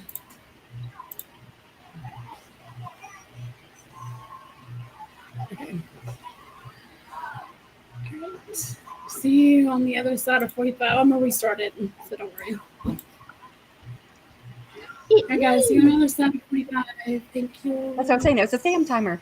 Okay. All right. See you on the other side of 45. I'm gonna restart it, so don't worry. All right, guys. See you on the other side of 45. Thank you. That's what I'm saying. It was a Sam timer.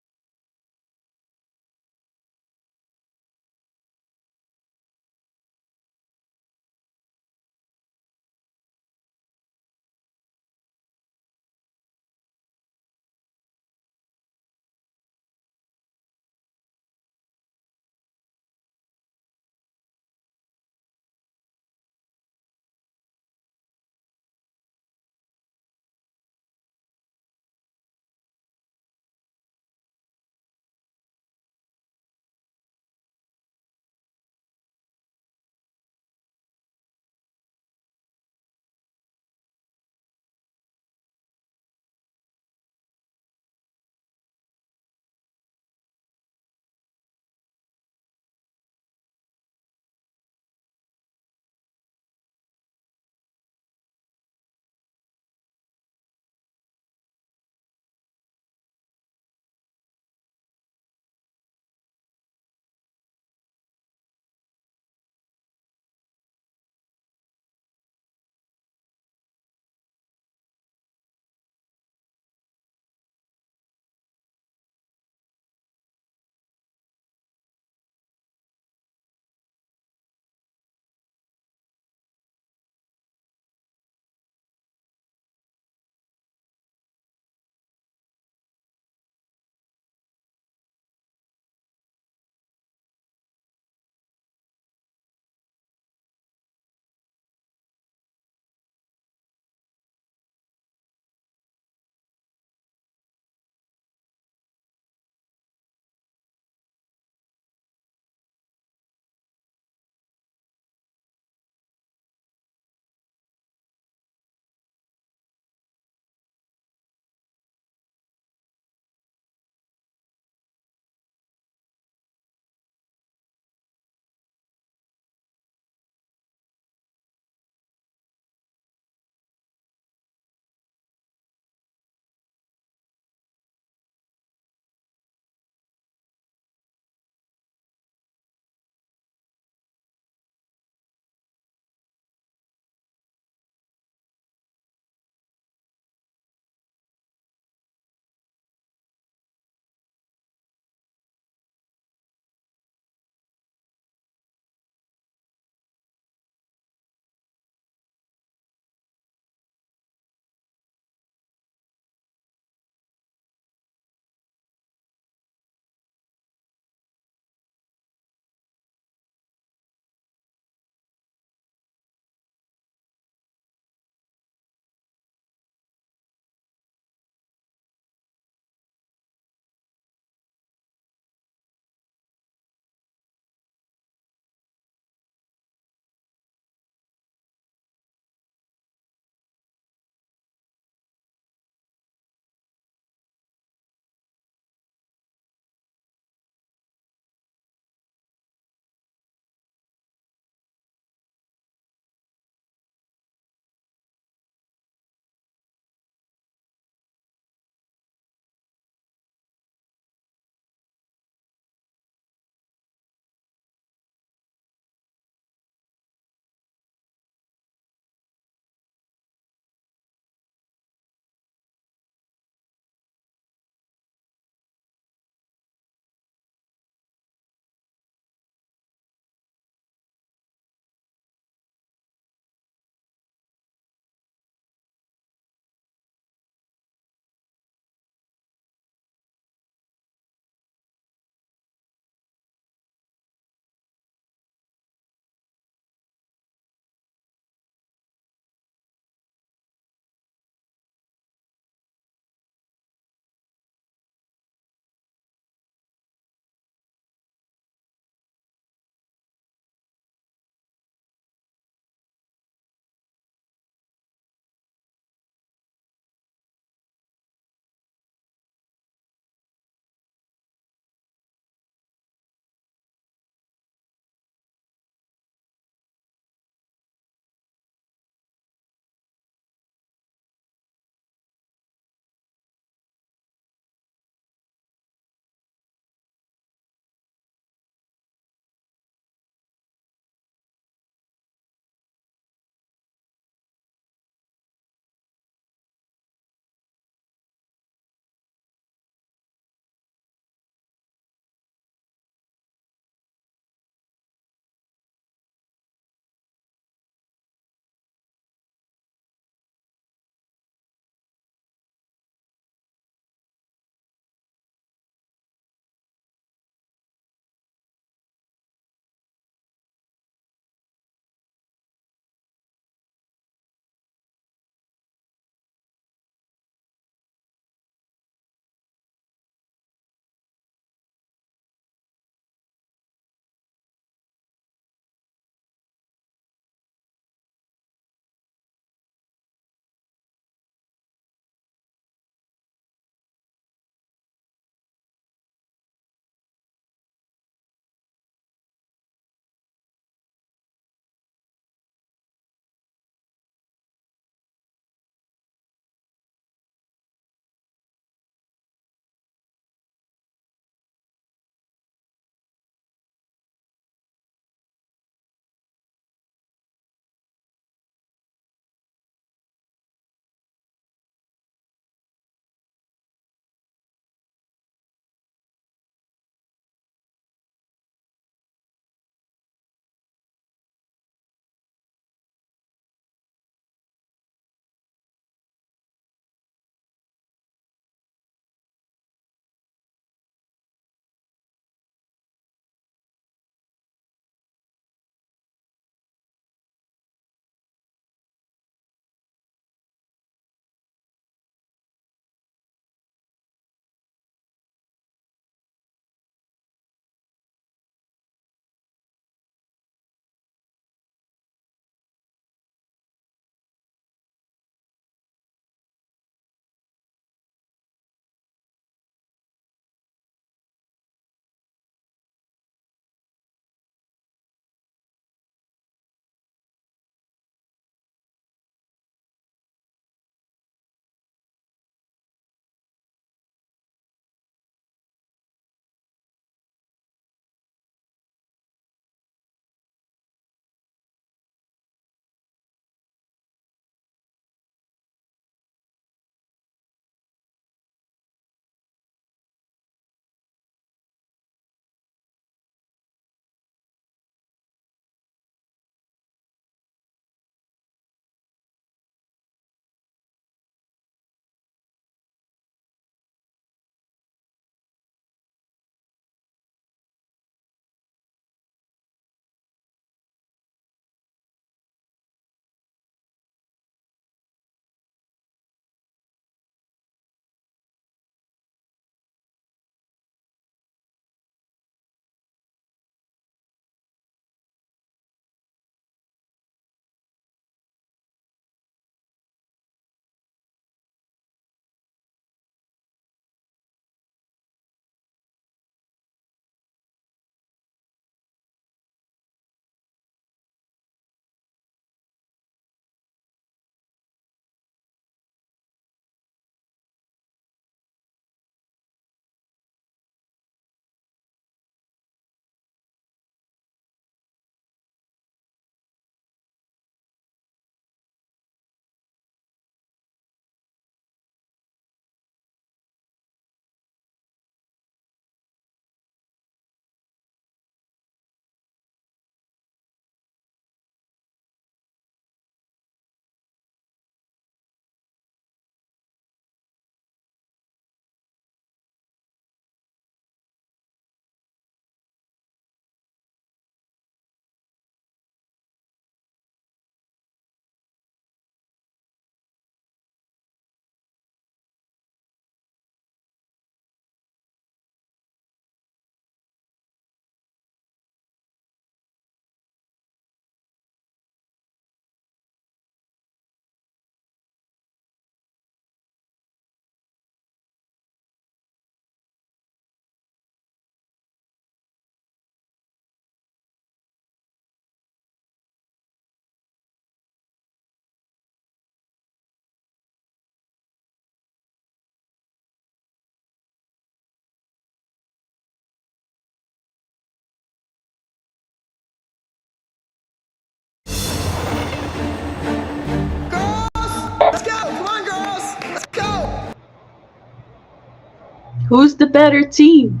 Who's the better team?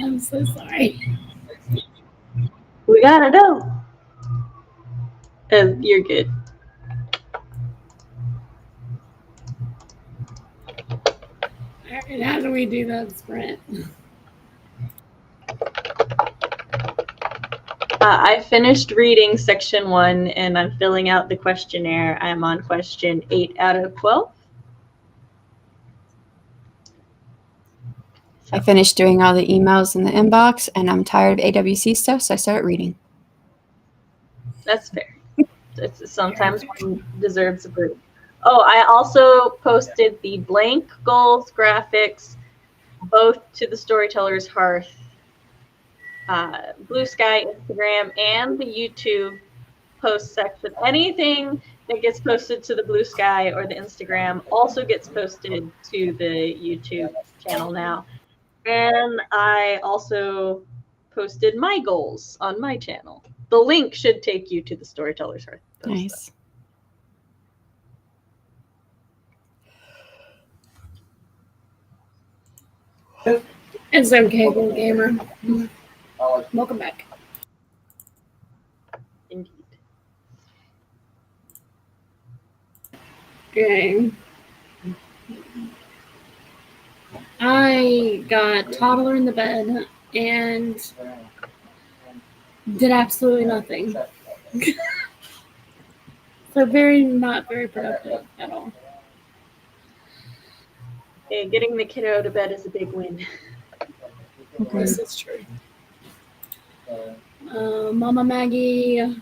I'm so sorry. We gotta know. You're good. All right, how do we do that sprint? I finished reading section 1 and I'm filling out the questionnaire. I'm on question 8 out of 12. I finished doing all the emails in the inbox, and I'm tired of AWC stuff, so I started reading. That's fair. Sometimes one deserves a break. Oh, I also posted the blank goals graphics both to the Storytellers Hearth, BlueSky, Instagram, and the YouTube post section. Anything that gets posted to the BlueSky or the Instagram also gets posted to the YouTube channel now. And I also posted my goals on my channel. The link should take you to the Storytellers Hearth post. Nice. It's okay, Blue Gamer. Welcome back. Indeed. Okay. I got toddler in the bed and did absolutely nothing. So not very productive at all. Okay, getting the kiddo to bed is a big win. This is true. Mama Maggie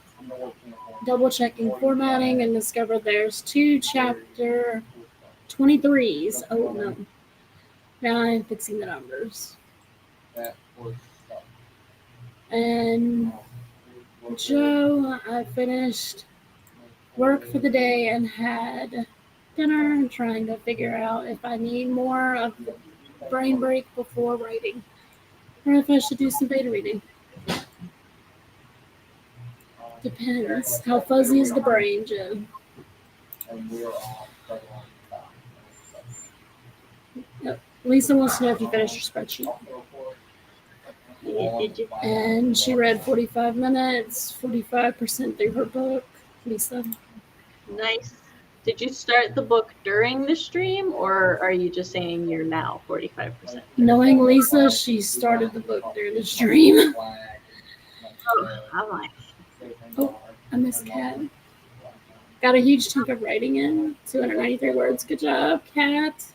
double checking formatting and discovered there's 2 chapter 23s. Oh no. Now I'm fixing the numbers. And Joe, I finished work for the day and had dinner, trying to figure out if I need more of the brain break before writing, or if I should do some beta reading. Depends. How fuzzy is the brain, Joe? Yep. Lisa wants to know if you finished your spreadsheet. Did you? And she read 45 minutes, 45% through her book. Lisa. Nice. Did you start the book during the stream, or are you just saying you're now 45%? Knowing Lisa, she started the book during the stream. Oh, how am I? Oh, I missed Kat. Got a huge chunk of writing in. 293 words. Good job, Kat.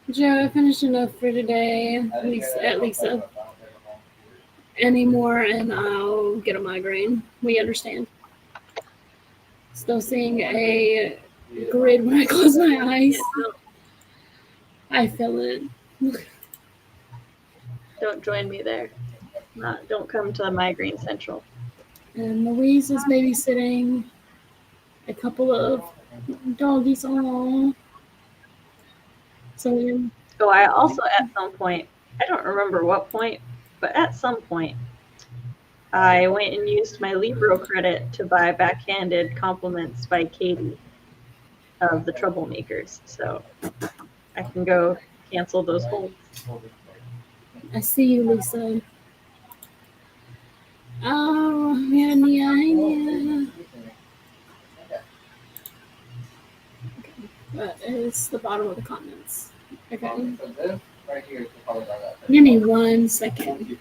Joe, I finished enough for today. At Lisa. Anymore, and I'll get a migraine. We understand. Still seeing a grid when I close my eyes. I feel it. Don't join me there. Don't come to the Migraine Central. And Louise is babysitting a couple of doggies. Aww. So Oh, I also at some point, I don't remember what point, but at some point, I went and used my Libro credit to buy backhanded compliments by Katie of the Troublemakers. So I can go cancel those holds. I see you, Lisa. Oh, yeah. That is the bottom of the comments. Okay. Give me 1 second.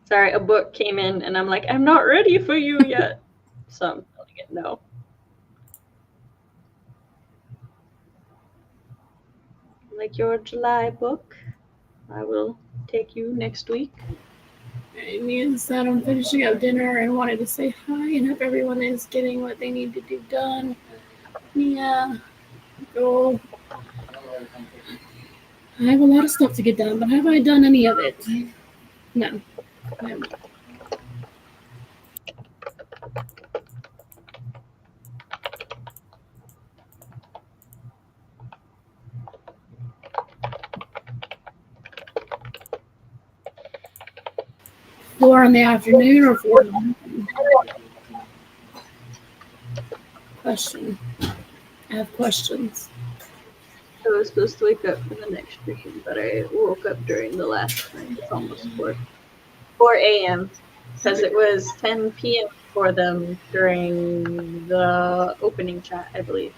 Sorry, a book came in and I'm like, I'm not ready for you yet. So I'm telling it no. Like your July book, I will take you next week. Me and said I'm finishing up dinner and wanted to say hi and hope everyone is getting what they need to do done. Yeah. Go. I have a lot of stuff to get done, but have I done any of it? No. I haven't. 4 in the afternoon or 4 in the morning? Question. I have questions. I was supposed to wake up for the next stream, but I woke up during the last stream. It's almost 4 a.m. because it was 10 p.m. for them during the opening chat, I believe.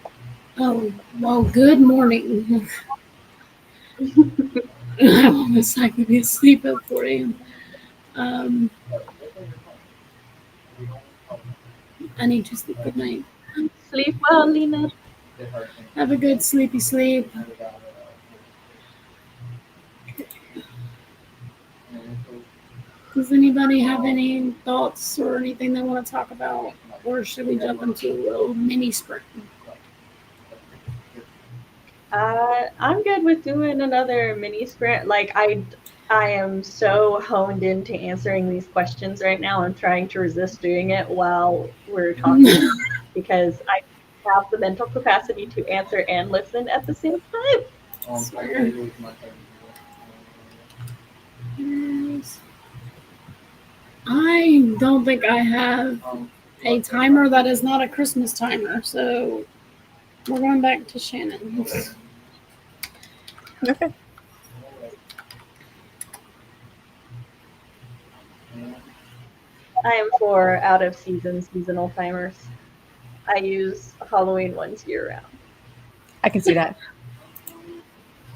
Oh, well, good morning. I'm almost likely to be asleep at 4 a.m. I need to sleep good night. Sleep well, Lena. Have a good sleepy sleep. Does anybody have any thoughts or anything they want to talk about? Or should we jump into a little mini sprint? I'm good with doing another mini sprint. Like I am so honed into answering these questions right now. I'm trying to resist doing it while we're talking because I have the mental capacity to answer and listen at the same time. I don't think I have a timer that is not a Christmas timer, so we're going back to Shannon. Okay. I am for out of season seasonal timers. I use Halloween ones year round. I can see that.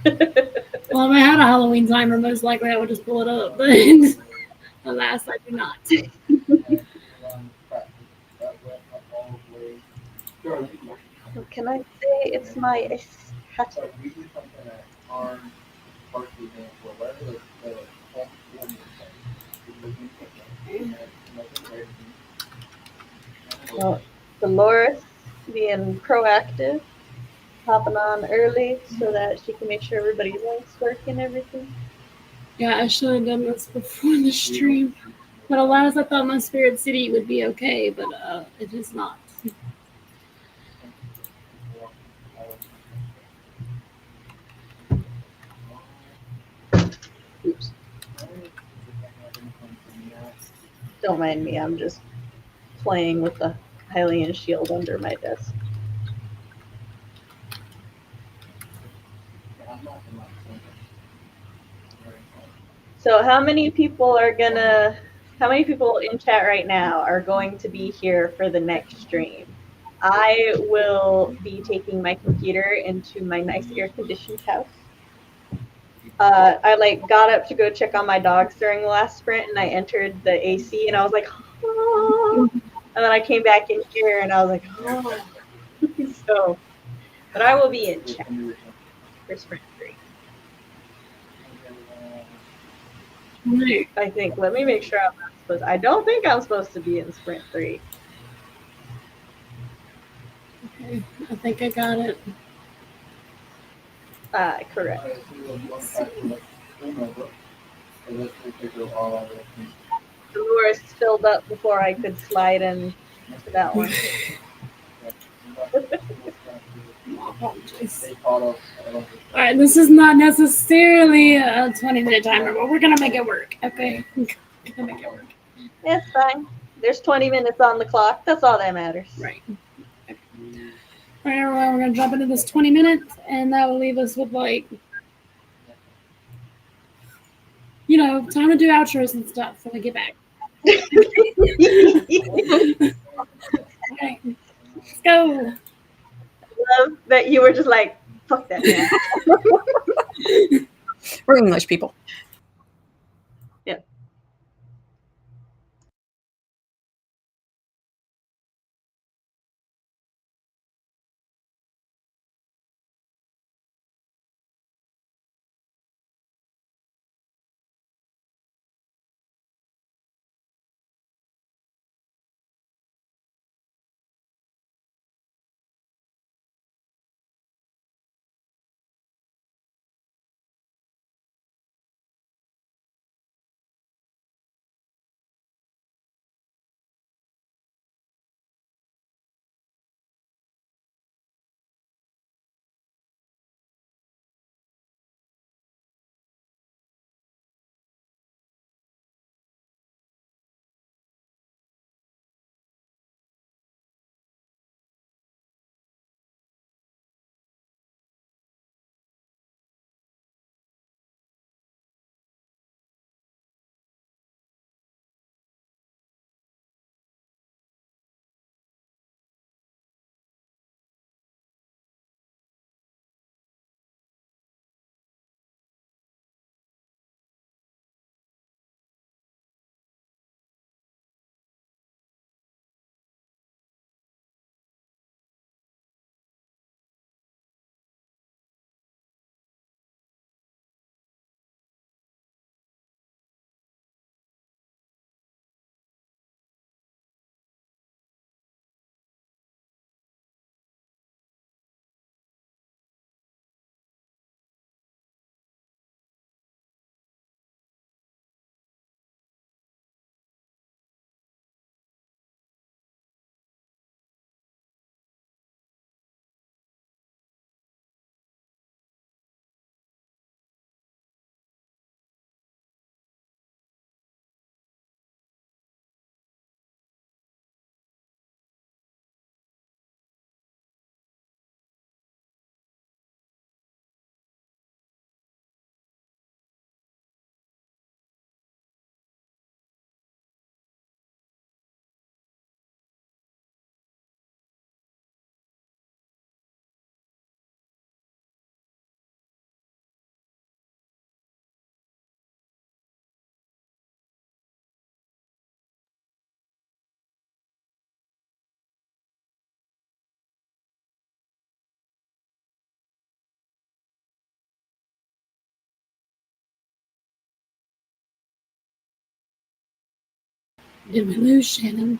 Well, if I had a Halloween timer, most likely I would just pull it up, but alas, I do not. Can I say it's my aesthetic? Well, Dolores being proactive, hopping on early so that she can make sure everybody's links work and everything. Yeah, I should have done this before the stream. But alas, I thought my Spirit City would be okay, but it is not. Oops. Don't mind me, I'm just playing with the Hylian shield under my desk. So how many people in chat right now are going to be here for the next stream? I will be taking my computer into my nice air-conditioned house. I got up to go check on my dogs during the last sprint, and I entered the AC, and I was like, oh. And then I came back in here, and I was like, oh. So, but I will be in chat for sprint 3. I think. Let me make sure I'm not supposed. I don't think I'm supposed to be in sprint 3. Okay, I think I got it. Correct. Dolores filled up before I could slide in to that one. Alright, this is not necessarily a 20-minute timer, but we're gonna make it work, okay? We're gonna make it work. It's fine. There's 20 minutes on the clock. That's all that matters. Right. Okay. Alright, everyone, we're gonna jump into this 20 minutes, and that will leave us with, like, time to do outros and stuff when we get back. Okay, let's go. Love that you were just like, fuck that, man. We're English people. Did we lose Shannon?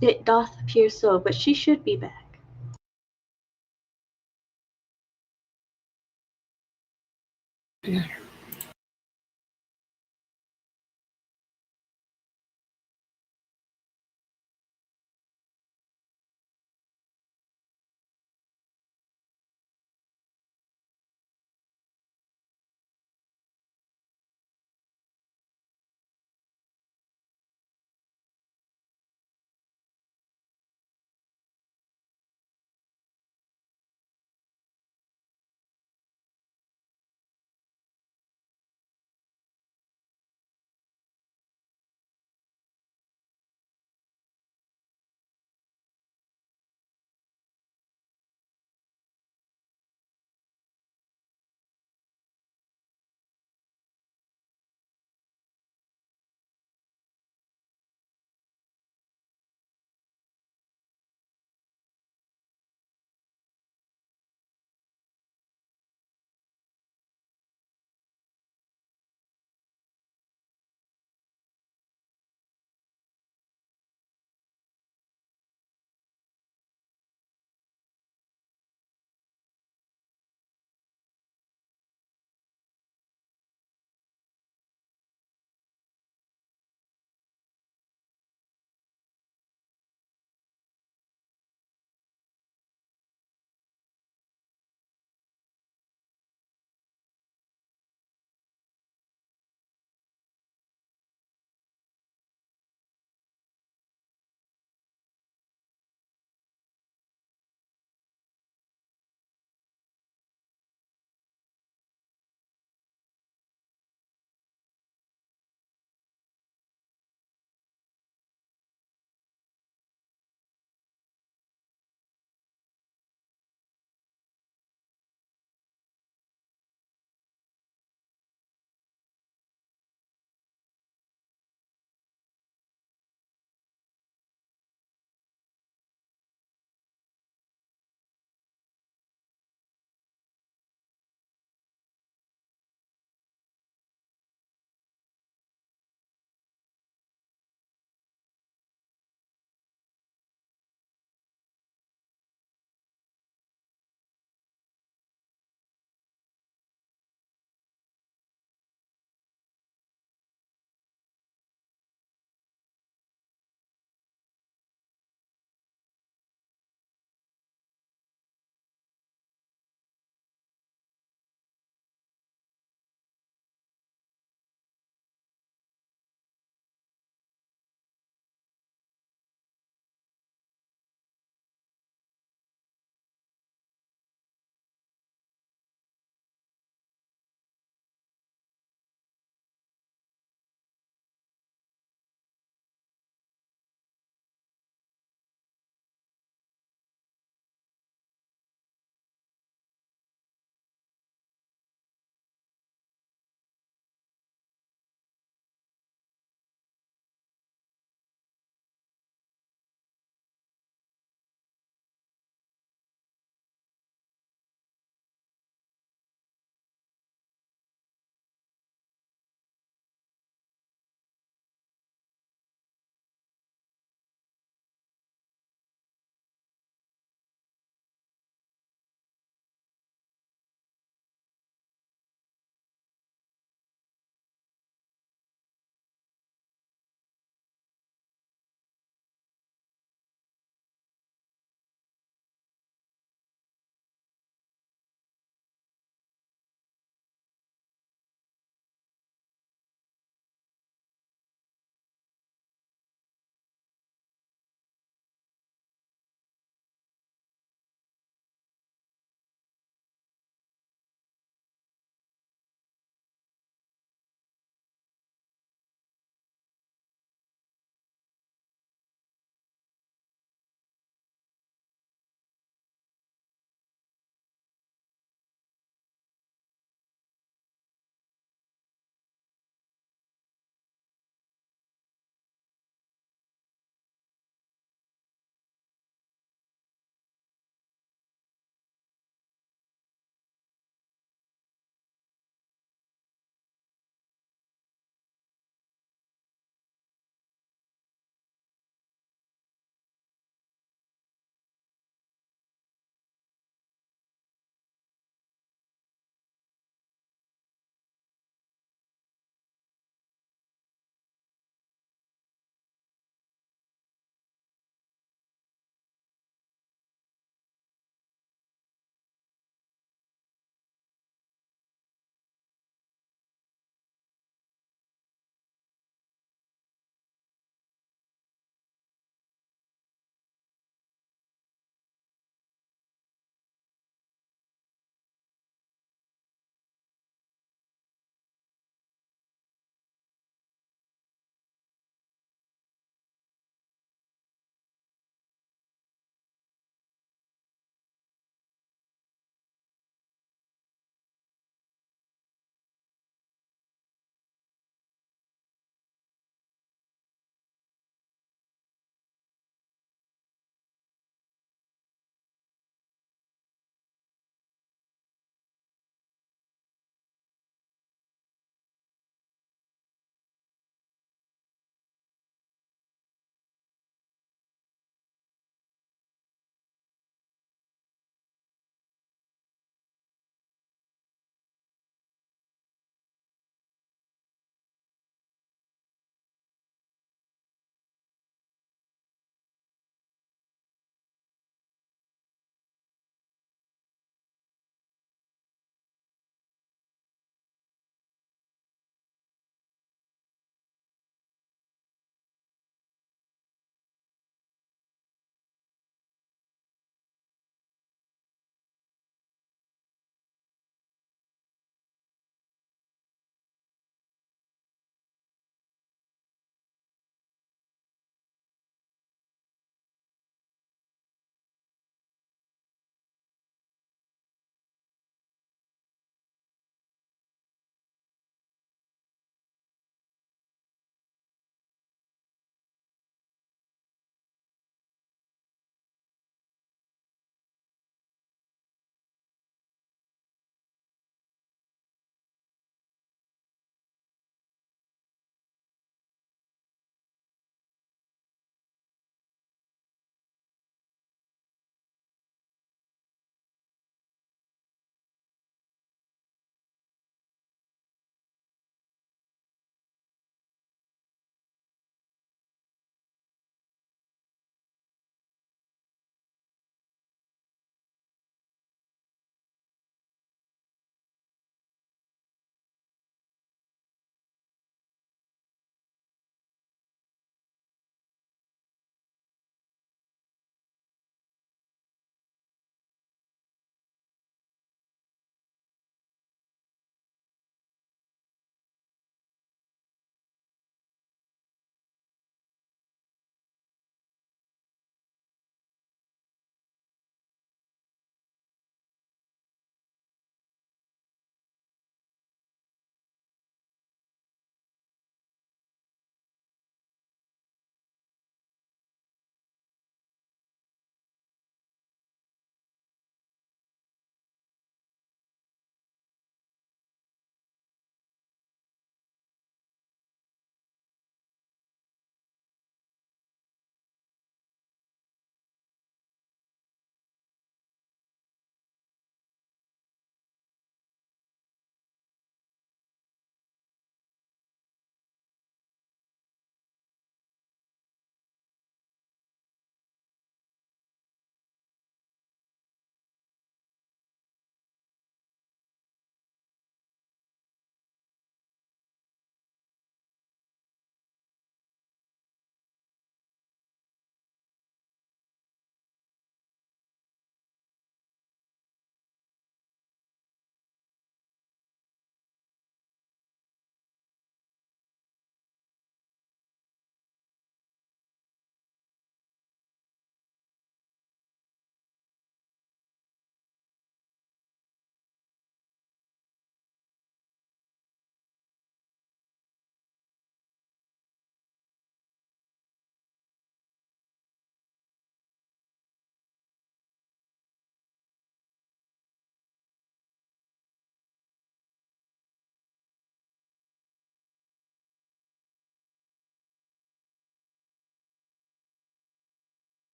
It doth appear so, but she should be back. Yeah.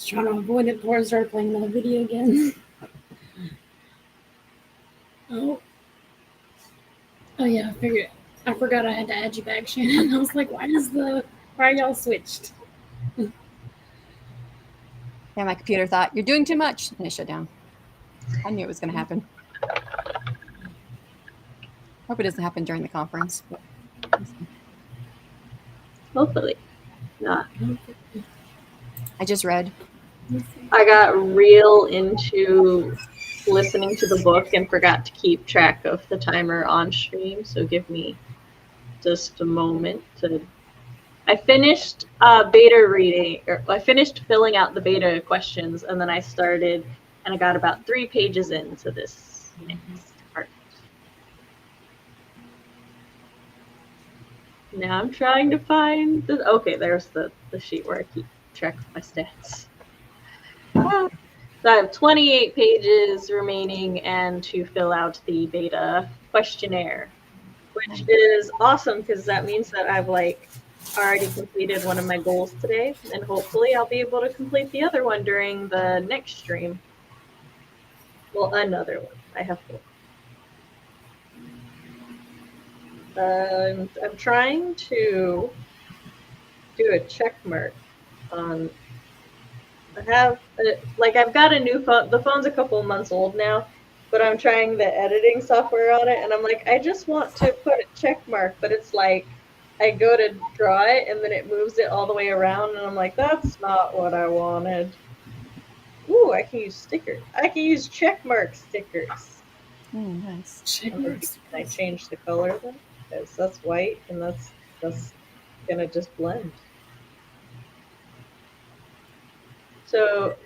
was trying to avoid it before I started playing another video again. Oh yeah, I forgot I had to add you back, Shannon. I was like, why are y'all switched? Yeah, my computer thought, you're doing too much, and it shut down. I knew it was going to happen. Hope it doesn't happen during the conference. But Hopefully not. I just read. I got real into listening to the book and forgot to keep track of the timer on stream, so give me just a moment to... I finished beta reading, or I finished filling out the beta questions, and then I started, and I got about 3 pages into this next part. Now I'm trying to find the... Okay, there's the sheet where I keep track of my stats. So I have 28 pages remaining and to fill out the beta questionnaire, which is awesome because that means that I've already completed one of my goals today, and hopefully I'll be able to complete the other one during the next stream. Well, another one. I have 4. I'm trying to do a check mark on... I've got a new phone. The phone's a couple months old now, but I'm trying the editing software on it, and I'm like, I just want to put a check mark, but it's like I go to draw it, and then it moves it all the way around, and I'm like, that's not what I wanted. Ooh, I can use stickers. I can use check mark stickers. Nice. Check marks. Can I change the color then? Because that's white, and that's gonna just blend. So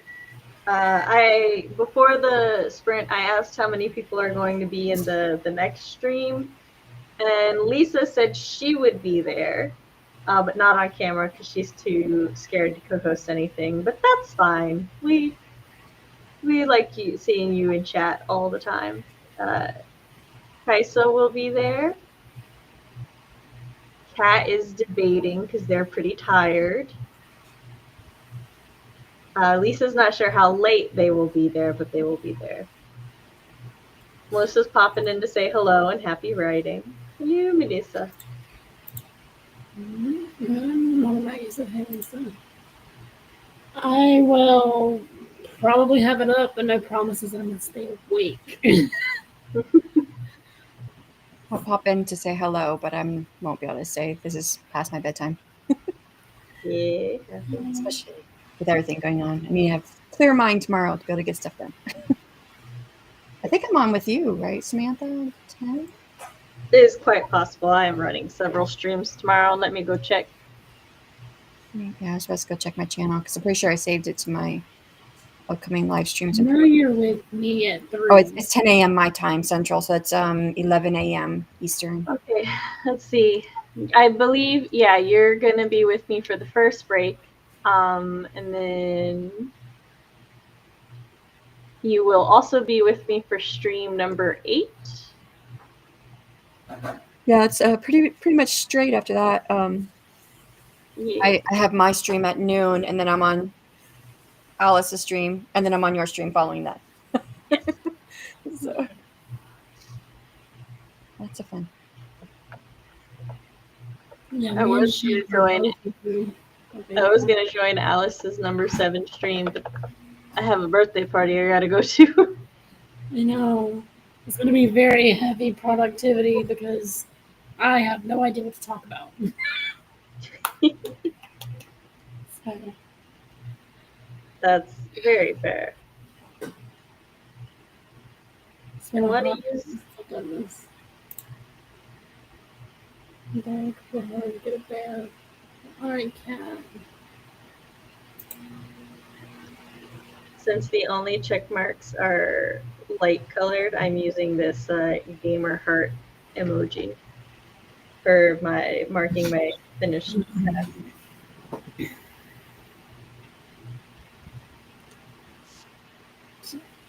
before the sprint, I asked how many people are going to be in the next stream, and Lisa said she would be there, but not on camera because she's too scared to co-host anything. But that's fine. We like seeing you in chat all the time. Kaisa will be there. Kat is debating because they're pretty tired. Lisa's not sure how late they will be there, but they will be there. Melissa's popping in to say hello and happy writing. You, Melissa. I will probably have it up, but no promises that I'm going to stay awake. I'll pop in to say hello, but I won't be able to stay. This is past my bedtime. Yeah. Especially with everything going on. I mean, I have clear mind tomorrow to be able to get stuff done. I think I'm on with you, right, Samantha? 10? It is quite possible. I am running several streams tomorrow. Let me go check. Yeah, I was supposed to go check my channel because I'm pretty sure I saved it to my upcoming live streams. Now you're with me at 3. Oh, it's 10 a.m. my time central, so it's 11 a.m. Eastern. Okay, let's see. I believe, yeah, you're going to be with me for the first break. And then you will also be with me for stream number 8. Yeah, it's pretty much straight after that. Yeah. I have my stream at noon, and then I'm on Alice's stream, and then I'm on your stream following that. So lots of fun. Yeah, I was going to join Alice's number 7 stream, but I have a birthday party I got to go to. I know. It's going to be very heavy productivity because I have no idea what to talk about. So. That's very fair. And what do you... Goodness. Get a bear. Alright, cat. Since the only check marks are light colored, I'm using this gamer heart emoji for marking my finished task.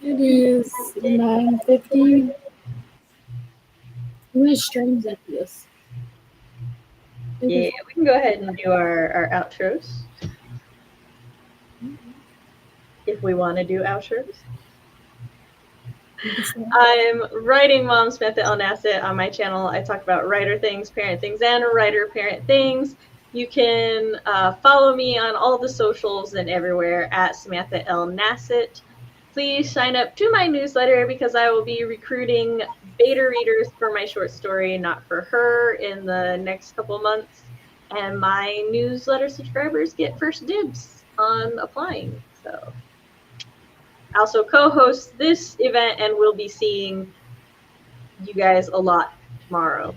It is 9:50. Who streams after this? Yeah, we can go ahead and do our outros. if we want to do outros. I'm writing Mom Samantha Nasset on my channel. I talk about writer things, parent things, and writer parent things. You can follow me on all the socials and everywhere at Samantha Nasset. Please sign up to my newsletter because I will be recruiting beta readers for my short story, Not For Her, in the next couple months. And my newsletter subscribers get first dibs on applying. So I also co-host this event and will be seeing you guys a lot tomorrow.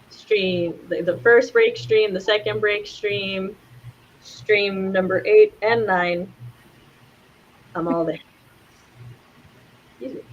Stream the first break stream, the second break stream, stream number 8 and 9. I'm all there. Easy.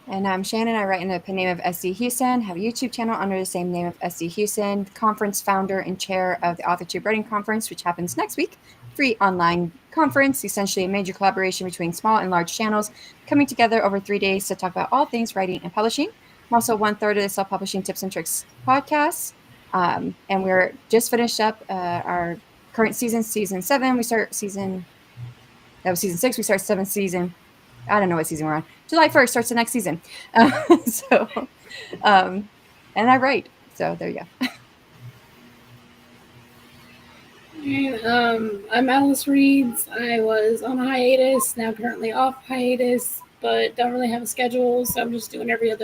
And I'm Shanon. I write under the name of SC Huston, have a YouTube channel under the same name of SC Huston, conference founder and chair of the Authortube Writing Conference, which happens next week. Free online conference, essentially a major collaboration between small and large channels coming together over 3 days to talk about all things writing and publishing. I'm also 1/3 of the Self-Publishing Tips and Tricks podcast. And we're just finished up our current season 7. We start season 6. We start 7th season. I don't know what season we're on. July 1st starts the next season. And I write. So there you go. I'm alycereads. I was on hiatus, now currently off hiatus, but don't really have a schedule, so I'm just doing every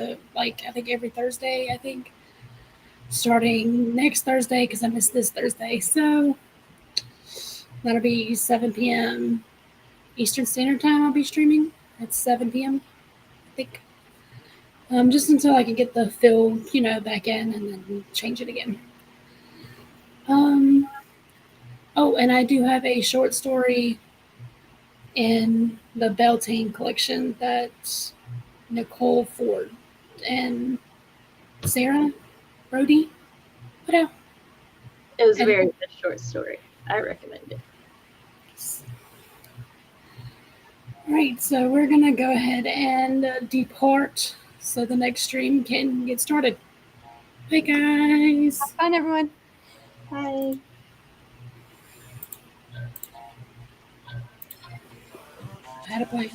Thursday, starting next Thursday because I missed this Thursday. So that'll be 7 p.m. Eastern Standard Time I'll be streaming. It's 7 p.m. I think. Just until I can get the fill, back in and then change it again. Oh, and I do have a short story in the Beltane collection that Nicole Ford and Sarah Brody put out. It was a very good short story. I recommend it. All right, so we're going to go ahead and depart so the next stream can get started. Bye, guys. Have fun, everyone. Bye. I had a plan.